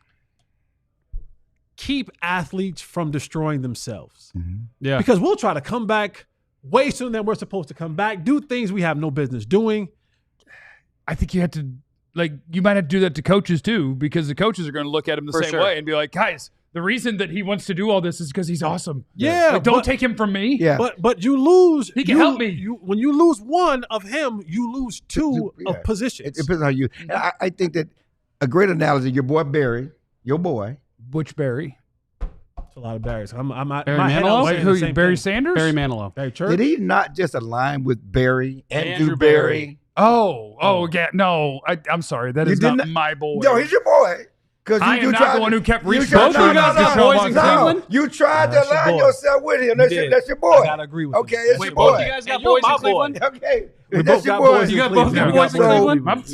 keep athletes from destroying themselves. Mm-hmm. Yeah. Because we'll try to come back way sooner than we're supposed to come back, do things we have no business doing. I think you have to, you might have to do that to coaches too, because the coaches are going to look at him the same way and be like, guys, the reason that he wants to do all this is because he's awesome. Yeah. Don't take him from me. Yeah. But you lose. He can help me. When you lose one of him, you lose two of positions. It depends on how you. And I think that a great analogy, your boy Barry, Butch Barry. It's a lot of Barrys. I'm Barry my Manilow? Wait, who? Barry Sanders? Barry Manilow. Barry Church? did he not just align with Barry, Andrew Barry? Yeah. No, I'm sorry. That is not my boy. No, he's your boy. I am not the one who kept reaching. Both of you guys got boys in Cleveland? You tried to align yourself with him. That's your boy. I gotta agree with you. Okay, it's Wait, your both boy. of you guys got boys in Cleveland? Okay, We that's both your got boy. boys. You got both your boys in Cleveland? My boy. That's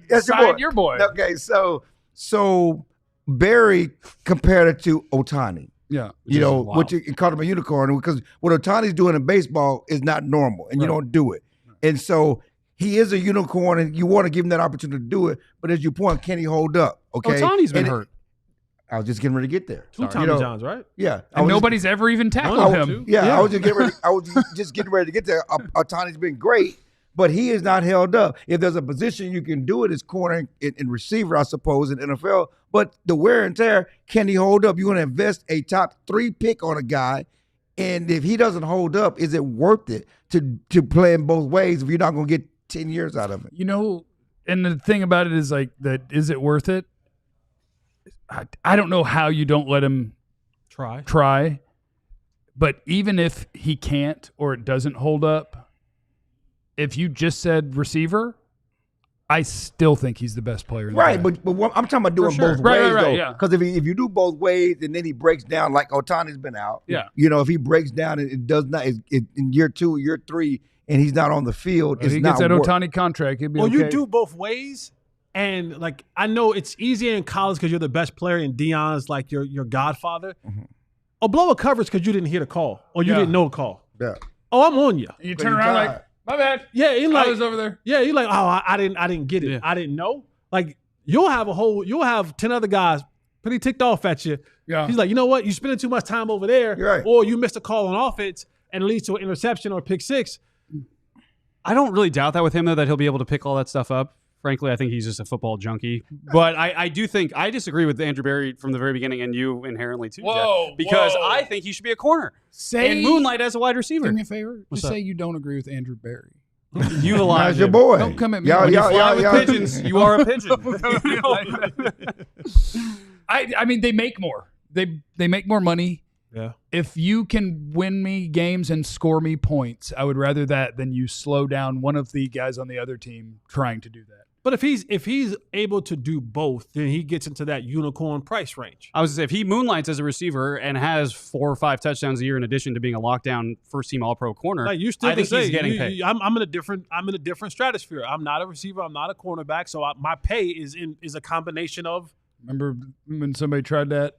your signed boy. your boy. Okay, so Barry compared it to Ohtani. Yeah. Which you called him a unicorn because what Ohtani's doing in baseball is not normal, and you don't do it. And so he is a unicorn, and you want to give him that opportunity to do it. But as you point, can he hold up? Okay, Ohtani's been hurt. I was just getting ready to get there. Two Tommy Johns, right? Yeah, And nobody's ever even tackled him. I was just getting ready. I was just getting ready to get there. Ohtani's been great, but he is not held up. If there's a position you can do it, it's corner and receiver, I suppose, in NFL. But the wear and tear, can he hold up? You want to invest a top 3 pick on a guy, and if he doesn't hold up, is it worth it to play in both ways if you're not going to get 10 years out of it? And the thing about it is is it worth it? I don't know how you don't let him try. But even if he can't or it doesn't hold up, if you just said receiver, I still think he's the best player in the draft. But I'm talking about doing both ways, though. Because if you do both ways and then he breaks down like Ohtani's been out, if he breaks down and it does not, in year 2, year 3, and he's not on the field, if he gets that Ohtani contract, he'll be okay. You do both ways. And I know it's easier in college because you're the best player and Deion's like your godfather. Mm-hmm. Or blow a coverage because you didn't hear the call or you didn't know the call. Yeah. Oh, I'm on you. You turn around like, my bad. Yeah, I was over there. Yeah, you're like, I didn't get it. Yeah. I didn't know. Like you'll have 10 other guys pretty ticked off at you. Yeah. He's like, you know what? You spending too much time over there, right. Or you missed a call on offense and it leads to an interception or a pick 6. I don't really doubt that with him though, that he'll be able to pick all that stuff up. Frankly, I think he's just a football junkie. But I do think I disagree with Andrew Barry from the very beginning, and you inherently too, Jeff, because I think he should be a corner and moonlight as a wide receiver. Do me a favor. Just say you don't agree with Andrew Barry. You aligned your boy. Don't come at me. When you fly with pigeons, you are a pigeon. I mean, they make more. They make more money. Yeah. If you can win me games and score me points, I would rather that than you slow down one of the guys on the other team trying to do that. But if he's able to do both, then he gets into that unicorn price range. I was going to say, if he moonlights as a receiver and has 4 or 5 touchdowns a year in addition to being a lockdown first-team All-Pro corner, like you still I think he's getting paid. I'm in a different stratosphere. I'm not a receiver. I'm not a cornerback. So my pay is a combination of. Remember when somebody tried that?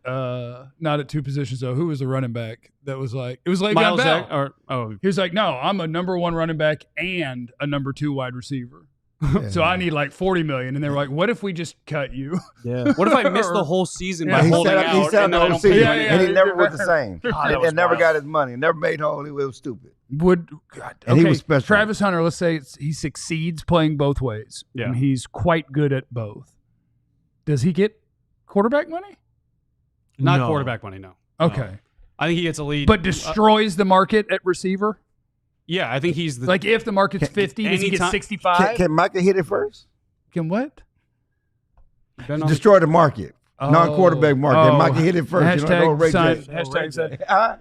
Not at 2 positions though. Who was the running back? That was like it was Le'Veon Bell. He was like, no, I'm a number 1 running back and a number 2 wide receiver. So I need like 40 million. And they were like, what if we just cut you? Yeah. What if I miss the whole season by He holding set up, he out set up and the then I whole don't pay season, you anything? and he never was the same. that and was never wild. got his money. Never made whole. It was stupid. God, And he okay, was special. Travis Hunter, let's say he succeeds playing both ways. Yeah. And he's quite good at both. Does he get quarterback money? Not No. quarterback money, no. Okay. I think he gets a lead. But destroys the market at receiver? Yeah, I think he's the Like if the market's 50, does he get anytime- 65? Can Micah hit it first? Can what? been on- Destroy the market. Non-quarterback market. Oh. Micah hit it first. Hashtag sign- J. hashtag sign-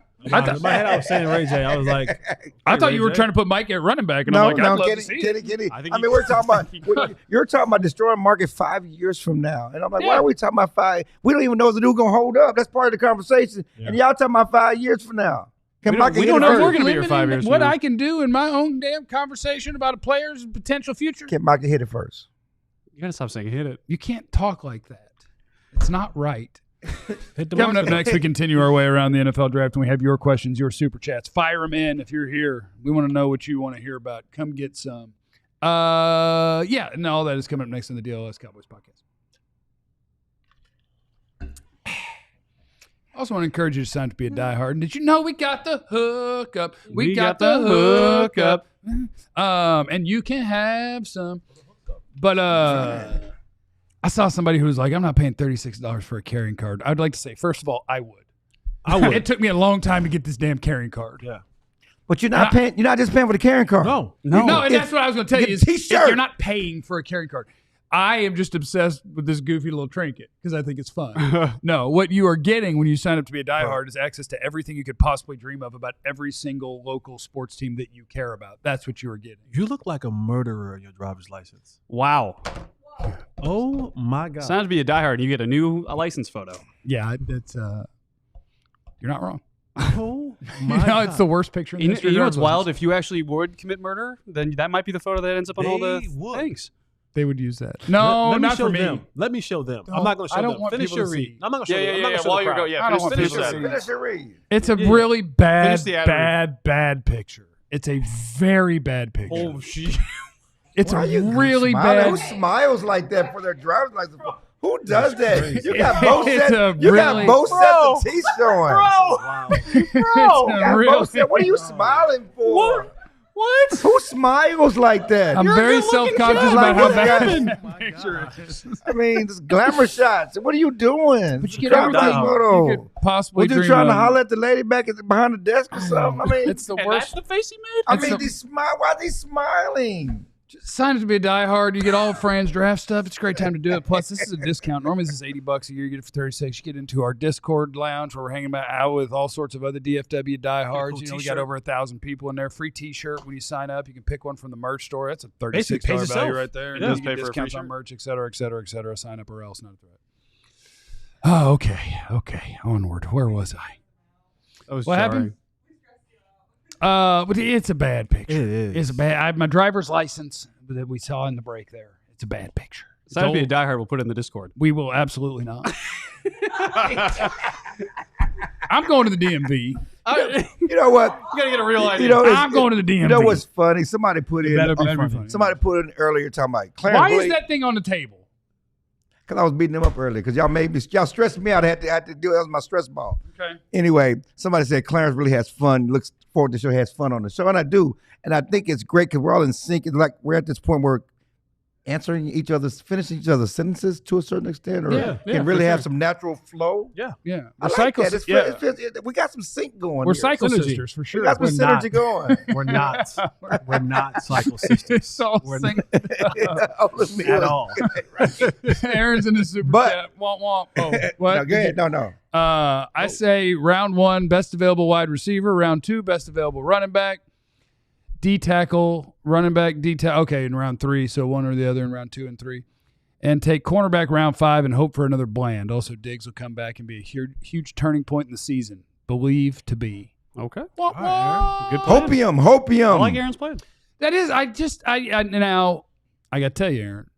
In my head, I was saying Ray J. I was like, I thought you were Ray J. trying to put Mike at running back, and No, I'm like, I'd love to Kenny, see it. Kenny. I think I mean, we're talking about you're talking about destroying market 5 years from now, and I'm like, why Yeah. are we talking about 5? We don't even know if the dude gonna hold up. That's part of the conversation, and y'all talking about 5 years from now. Can Micah we hit don't it know if first? we're gonna be here 5 Limiting years from what now. I can do in my own damn conversation about a player's potential future. Can Micah hit it first? You gotta stop saying hit it. You can't talk like that. It's not right. hit the Coming up market. next, we continue our way around the NFL draft, and we have your questions, your super chats. Fire them in if you're here. We want to know what you want to hear about. Come get some. Yeah, and all that is coming up next on the DLLS Cowboys podcast. I also want to encourage you to sign up to be a diehard. And did you know we got the hookup? We got the hookup. And you can have some. But I saw somebody who was like, I'm not paying $36 for a carrying card. I'd like to say, first of all, I would. It took me a long time to get this damn carrying card. Yeah. But you're not paying. You're not just paying for the carrying card. No. No, and that's what I was going to tell you. get Is a t-shirt. you're not paying for a carrying card. I am just obsessed with this goofy little trinket because I think it's fun. No, what you are getting when you sign up to be a diehard is access to everything you could possibly dream of about every single local sports team that you care about. That's what you are getting. You look like a murderer in your driver's license. Wow. Oh my God. Sign up to be a diehard and you get a new license photo. Yeah, that's you're not wrong. Oh my You know, God. it's the worst picture in the You history of know what's driver's wild? license. If you actually would commit murder, then that might be the photo that ends up on all the They would. things. They would use that. No, Let me not show for me. them. Let me show them. Don't- I'm not going to show I don't them. want Finish people your to read. see. I'm not going to show them. I'm not gonna show While the you go, crowd. yeah. I don't Finish, want finish people to that. see. Finish your read. It's a Yeah. really Finish the ad bad picture. It's a very bad picture. Oh, shit. It's Why a are you really smiling? bad. Who smiles like that for their driver's license? Who does that? You got both It's sets. a You really- got both sets of teeth showing. It's You a got real- both sets. What are you smiling for? What? Who smiles like that? I'm very self-conscious about how bad Like, the picture is. I mean, this glamour shots. What are you doing? But you get Driver's everything license photo. you could possibly Was you dream trying to of. holler at the lady back behind the desk or something? I mean, It's the And worst. that's the face he made? I it's mean, the- these smile. Why are they smiling? Sign up to be a diehard. You get all Fran's draft stuff. It's a great time to do it. Plus, this is a discount. Normally, this is $80 a year. You get it for $36. You get into our Discord lounge where we're hanging out with all sorts of other DFW diehards. Cool You know, we t-shirt. got over 1,000 people in there. Free T-shirt when you sign up. You can pick one from the merch store. That's a $36 Basically, pays value itself. right there. It And does you pay get for a free discounts on shirt. merch, et cetera, et cetera, et cetera. Sign up or else. Not a threat. Oh, okay. Onward. Where was I? That was What jarring. happened? But it's a bad picture. It is. It's a bad. My driver's license that we saw in the break there. It's a bad picture. Sign up to be a diehard. We'll put it in the Discord. We will absolutely not. I'm going to the DMV. You know what? You gotta get a real idea. You know, I'm going to the DMV. You know what's funny? Somebody put in. Better be funny. Somebody put in earlier talking about Clarence. Why really, is that thing on the table? Because I was beating them up earlier. Because y'all stressed me out. I had to do it. That was my stress ball. Okay. Anyway, somebody said Clarence really has fun. Looks forward to the show. Has fun on the show, and I do. And I think it's great because we're all in sync. It's like we're at this point where finishing each other's sentences to a certain extent, or Yeah, can really for have sure. some natural flow. Yeah. Yeah. I We're like that. cycle. We got some sync going. We're here. cycle Synergy. sisters for sure. We got some We're not. synergy going. We're not. We're not cycle sisters. It's all We're synced Oh, look at me. at all. Aaron's in the super But- chat. Womp womp. Oh, what? No, go ahead. No. I say round 1, best available wide receiver. Round 2, best available running back. D tackle, running back, D tackle. Okay, in round 3, so one or the other in round 2 and 3. And take cornerback round 5 and hope for another Bland. Also, Diggs will come back and be a huge turning point in the season. Believe to be. Okay. Womp womp. Good plan. Hopium. I like Aaron's plan. That is, now, I got to tell you, Aaron,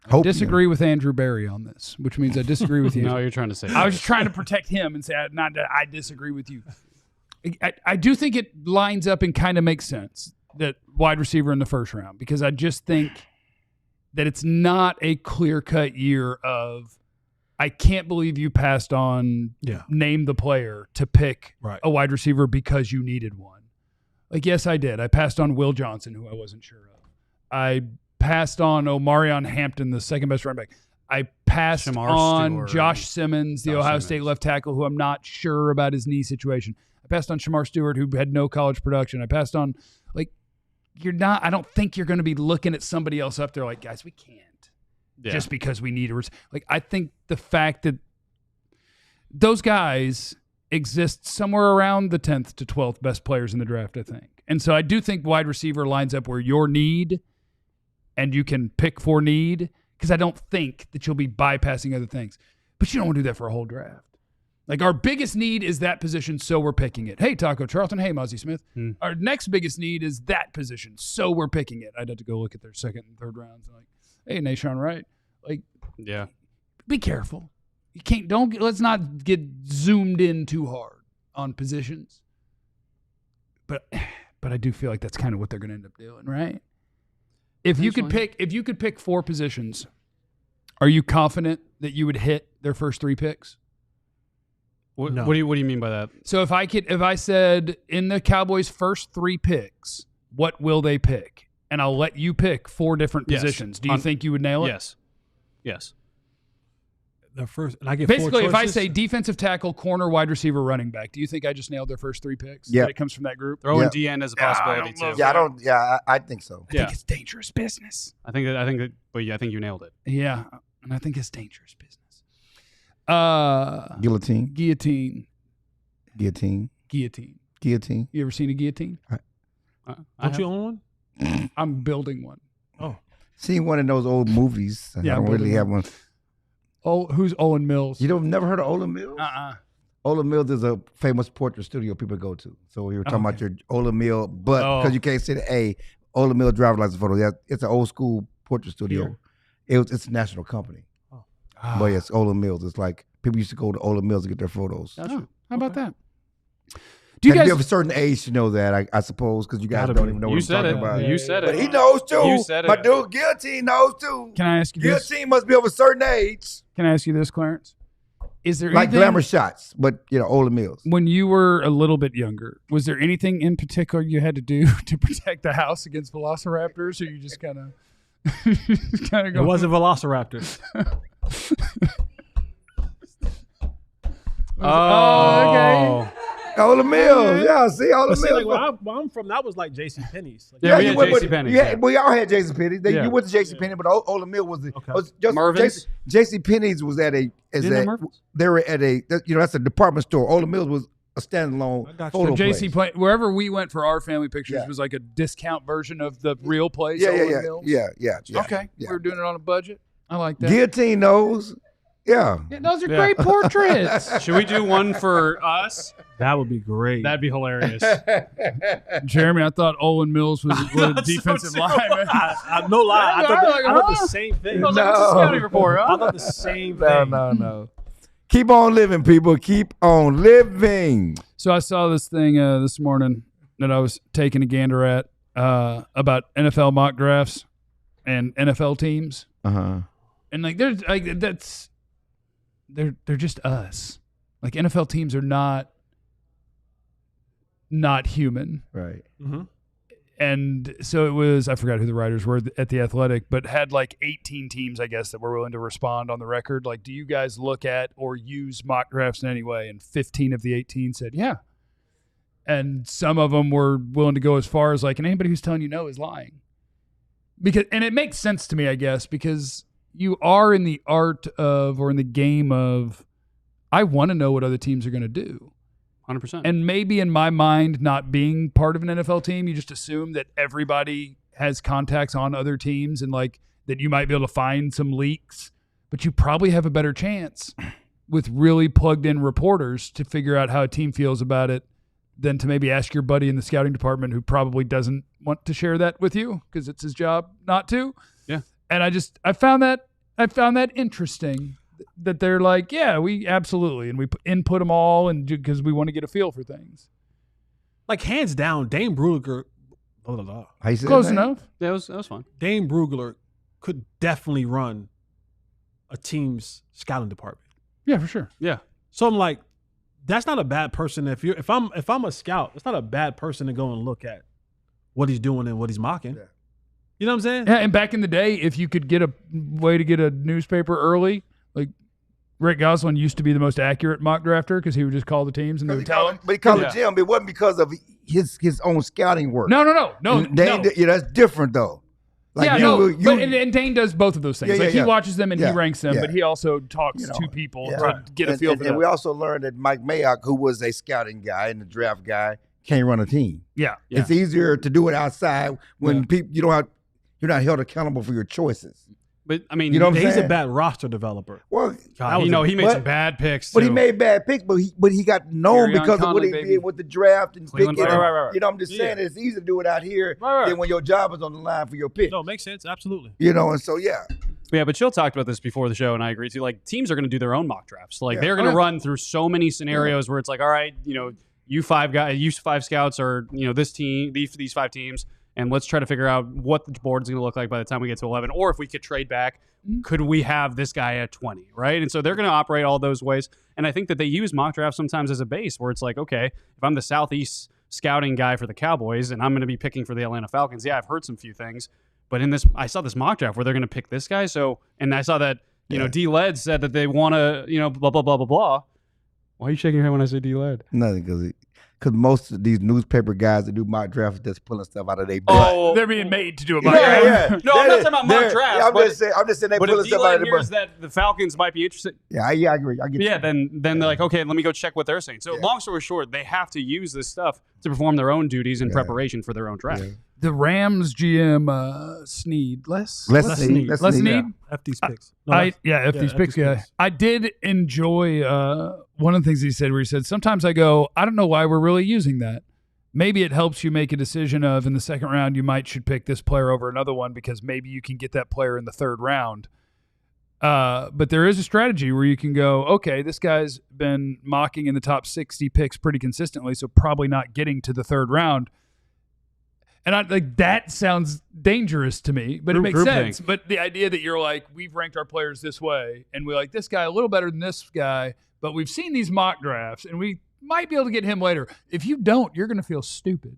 I Hopium. disagree with Andrew Barry on this, which means I disagree with you. No, you're trying to say I was just trying to protect him and say, not that I disagree with you. I do think it lines up and kind of makes sense that wide receiver in the first round, because I just think that it's not a clear-cut year of, I can't believe you passed on name the player to pick a wide receiver because you needed one. Like, yes, I did. I passed on Will Johnson, who I wasn't sure of. I passed on Omarion Hampton, the second best running back. I passed on Stewart. Josh Simmons, the Ohio State left tackle, who I'm not sure about his knee situation. I passed on Shamar Stewart, who had no college production. I passed on, like, I don't think you're going to be looking at somebody else up there like, guys, we can't. Just because we need I think the fact that those guys exist somewhere around the 10th to 12th best players in the draft, I think. And so I do think wide receiver lines up where your need and you can pick for need, because I don't think that you'll be bypassing other things. But you don't want to do that for a whole draft. Like, our biggest need is that position, so we're picking it. Hey, Taco Charlton. Hey, Mozzie Smith. Our next biggest need is that position, so we're picking it. I'd have to go look at their second and third rounds. Like, hey, Nashawn Wright. Like, be careful. You can't. Let's not get zoomed in too hard on positions. But I do feel like that's kind of what they're going to end up doing, right? If you could pick 4 positions, are you confident that you would hit their first 3 picks? What do you mean by that? So if I said in the Cowboys' first 3 picks, what will they pick? And I'll let you pick 4 different positions. Do you think you would nail it? Yes. The first, and I get basically, 4 if I choices? say defensive tackle, corner, wide receiver, running back, do you think I just nailed their first 3 picks? Yeah. That it comes from that group. Throw in DN as a possibility too. I think so. I think it's dangerous business. I think you nailed it. Yeah, and I think it's dangerous business. Guillotine. You ever seen a guillotine? Don't you own one? I'm building one. Seen one of those old movies. I don't really have one. Oh, who's Olin Mills? You never heard of Olin Mills? Olin Mills is a famous portrait studio people go to. So we were talking about your Olin Mills, but because you can't say the A, Olin Mills driver's license photo. It's an old school portrait studio. It's a national company. But yes, Olin Mills. It's like people used to go to Olin Mills to get their photos. How about that? Do you guys have a certain age to know that? I suppose because you guys don't even know what I'm talking about. You said it. But he knows too. You said it. My dude Guillotine knows too. Can I ask you this? Guillotine must be of a certain age. Can I ask you this, Clarence? Is there like anything, glamour shots, but Olin Mills. When you were a little bit younger, was there anything in particular you had to do to protect the house against velociraptors, or you just kind of go? It wasn't velociraptors. Okay. Olin Mills, see Olin Mills. See, like where I'm from, that was like J.C. Penney's. Like, we had J.C. Penney's. We all had J.C. Penney's. You went to J.C. Penney, but Olin Mills was Mervin's? J.C. Penney's was at they were at that's a department store. Olin Mills was a standalone photo place. J.C. Penney, wherever we went for our family pictures was like a discount version of the real place. Yeah. Okay, we were doing it on a budget. I like that. Guillotine knows. Yeah, those are great portraits. Should we do one for us? That would be great. That'd be hilarious. Jeremy, I thought Olin Mills was a defensive lineman. No lie. I thought the same thing. I was like, what's the scouting report? I thought the same thing. No. Keep on living, people. Keep on living. So I saw this thing this morning that I was taking a gander at about NFL mock drafts and NFL teams. And there's they're just us. Like NFL teams are not human. Right. Mm-hmm. And so it was, I forgot who the writers were at The Athletic, but had like 18 teams, I guess, that were willing to respond on the record. Like, do you guys look at or use mock drafts in any way? And 15 of the 18 said, yeah. And some of them were willing to go as far as like, and anybody who's telling you no is lying. And it makes sense to me, I guess, because you are in the art of, or in the game of, I want to know what other teams are going to do. 100%. And maybe in my mind, not being part of an NFL team, you just assume that everybody has contacts on other teams and like that you might be able to find some leaks, but you probably have a better chance with really plugged in reporters to figure out how a team feels about it than to maybe ask your buddy in the scouting department who probably doesn't want to share that with you because it's his job not to. Yeah. And I found that interesting that they're like, yeah, we absolutely, and we input them all, and because we want to get a feel for things. Like hands down, Dane Brugler. How you say Close that name? enough. Yeah, that was fun. Dane Brugler could definitely run a team's scouting department. Yeah, for sure. Yeah. So I'm like, that's not a bad person. If I'm a scout, it's not a bad person to go and look at what he's doing and what he's mocking. Yeah. You know what I'm saying? Yeah, and back in the day, if you could get a way to get a newspaper early, like Rick Goslin used to be the most accurate mock drafter because he would just call the teams and they would tell him. But he called it Jim. It wasn't because of his own scouting work. No. Yeah, that's different though. Like and Dane does both of those things. He watches them and he ranks them, but he also talks to people to get a feel for them. And we also learned that Mike Mayock, who was a scouting guy and a draft guy, can't run a team. Yeah. It's easier to do it outside when people you're not held accountable for your choices. But I mean, you know what I'm he's saying? a bad roster developer. Well, God, he made some bad picks. But too. he made bad picks. But he got known Carry on, because of what Conley, he baby. did with the draft and picking. Right. You know, I'm just saying it's easy to do it out here than when your job is on the line for your pick. No, it makes sense. Absolutely. You know, and so yeah. Yeah, but Chill talked about this before the show, and I agree too. Like, teams are going to do their own mock drafts. Like, they're going to run through so many scenarios where it's like, all right, you five scouts are, this team, these 5 teams, and let's try to figure out what the board's going to look like by the time we get to 11, or if we could trade back, could we have this guy at 20, right? And so they're going to operate all those ways. And I think that they use mock drafts sometimes as a base where it's like, okay, if I'm the Southeast scouting guy for the Cowboys and I'm going to be picking for the Atlanta Falcons, I've heard some few things. But I saw this mock draft where they're going to pick this guy. So, and I saw that, D-Led said that they want to, blah, blah, blah, blah, blah. Why are you shaking your head when I say D-Led? Nothing, because most of these newspaper guys that do mock drafts are just pulling stuff out of their butt. Oh, they're being made to do a mock draft. Yeah. No, I'm not talking about mock drafts. I'm just saying they but pulling if stuff out of D-Led their hears butt. that the Falcons might be interested, I agree. I get you. then they're like, okay, let me go check what they're saying. So long story short, they have to use this stuff to perform their own duties in preparation for their own draft. Yeah. The Rams GM Snead, Les Snead. FD's picks. FD's picks. Yeah, I did enjoy one of the things he said, where he said, "Sometimes I go, I don't know why we're really using that. Maybe it helps you make a decision of in the second round you should pick this player over another one because maybe you can get that player in the third round. But there is a strategy where you can go, okay, this guy's been mocking in the top 60 picks pretty consistently, so probably not getting to the third round." And that sounds dangerous to me, but it makes sense. But the idea that you're like, we've ranked our players this way, and we like this guy a little better than this guy, but we've seen these mock drafts, and we might be able to get him later. If you don't, you're going to feel stupid.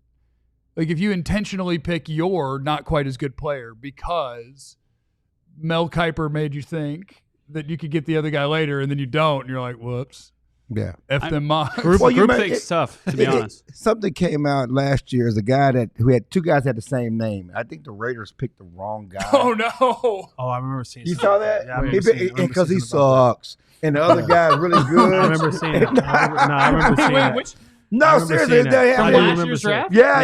Like if you intentionally pick your not quite as good player because Mel Kiper made you think that you could get the other guy later, and then you don't, and you're like, whoops. Yeah. F them mocks. Group think's tough, to be honest. Something came out last year as a guy who had 2 guys had the same name. I think the Raiders picked the wrong guy. Oh, no. Oh, I remember seeing You something. saw that? Yeah, I remember seeing it. Because he sucks. And the other guy is really good. I remember seeing it. I remember seeing it. Which No, seriously. They from had last year's draft? Yeah.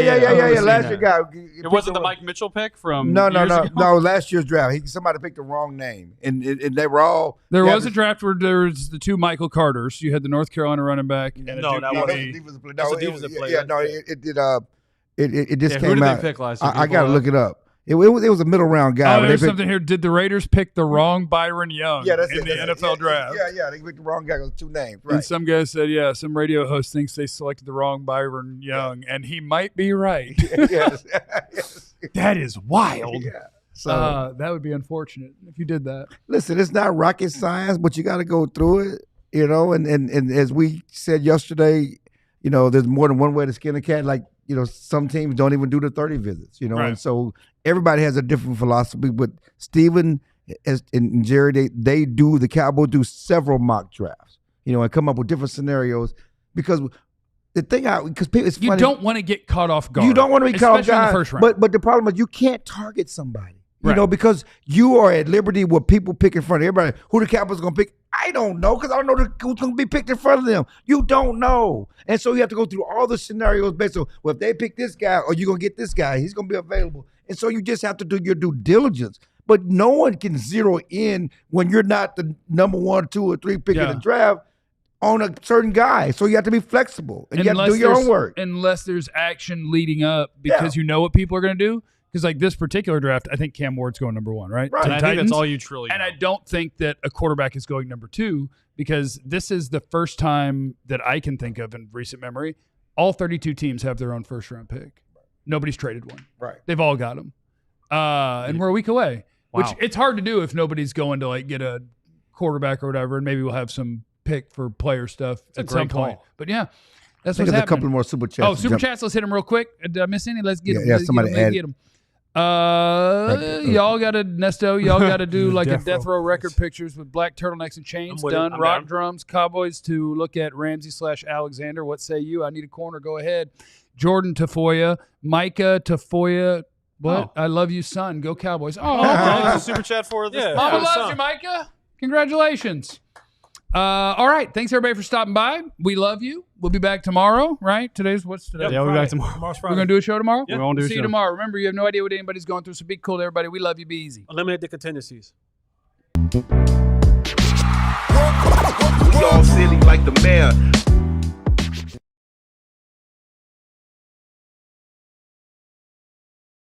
Last year guy. It wasn't the Mike Mitchell pick from No. years ago? Last year's draft. Somebody picked the wrong name, and they were all. There was a draft where there was the 2 Michael Carters. You had the North Carolina running back. And No, that wasn't. defensive player. That's No, a defensive player. Yeah, no, it did. It just Yeah, came who did out. they pick last year? I got to look it up. It was a middle round guy. Oh, but there's they picked, something here. Did the Raiders pick the wrong Byron Young Yeah, that's in it. the That's NFL it. draft? Yeah. They picked the wrong guy with 2 names. Right. And some guy said, some radio host thinks they selected the wrong Byron Young, and he might be right. yes. That is wild. Yeah. So That would be unfortunate if you did that. listen, it's not rocket science, but you got to go through it. And as we said yesterday, there's more than one way to skin a cat. Like some teams don't even do the 30 visits. Right. And so everybody has a different philosophy. But Steven and Jerry, the Cowboys do several mock drafts. And come up with different scenarios because. The thing because it's funny. You don't want to get caught off guard. You don't want to be caught off especially in guard. the first round. But the problem is you can't target somebody. Right. Because you are at liberty with people pick in front of everybody. Who the Cowboys going to pick? I don't know because I don't know who's going to be picked in front of them. You don't know. And so you have to go through all the scenarios based on, well, if they pick this guy or you're going to get this guy, he's going to be available. And so you just have to do your due diligence. But no one can zero in when you're not the number 1, 2, or 3 pick in the draft on a certain guy. So you have to be flexible and you have to do your own work. Unless there's action leading up because you know what people are going to do. Because like this particular draft, I think Cam Ward's going number 1, right? And I think that's all you truly know. And I don't think that a quarterback is going number 2 because this is the first time that I can think of in recent memory. All 32 teams have their own first-round pick. Nobody's traded one. Right. They've all got them. And we're a week away. Which it's hard to do if nobody's going to like get a quarterback or whatever, and maybe we'll have some pick for player stuff at some point. But yeah, that's what's happening. A couple more super chats. Oh, super chats. Let's hit them real quick. Did I miss any? Let's get them. Yeah, somebody get them. Y'all got to Nesto. Y'all got to do like a death row record pictures with black turtlenecks and chains. Done. Rock drums. Cowboys to look at Ramsey/Alexander. What say you? I need a corner. Go ahead. Jordan Tafoya. Micah Tafoya. What? I love you, son. Go Cowboys. Oh, That's a super chat for this. Yeah. Mama loves you, Micah. Congratulations. All right. Thanks, everybody, for stopping by. We love you. We'll be back tomorrow, right? What's today? Yeah, we'll be back tomorrow. Tomorrow's We're Friday. going to do a show tomorrow? We're going to do a See show you tomorrow. Remember, you have no idea what anybody's going through, so be cool to everybody. We love you. Be easy. Eliminate the contingencies. We all silly like the mayor.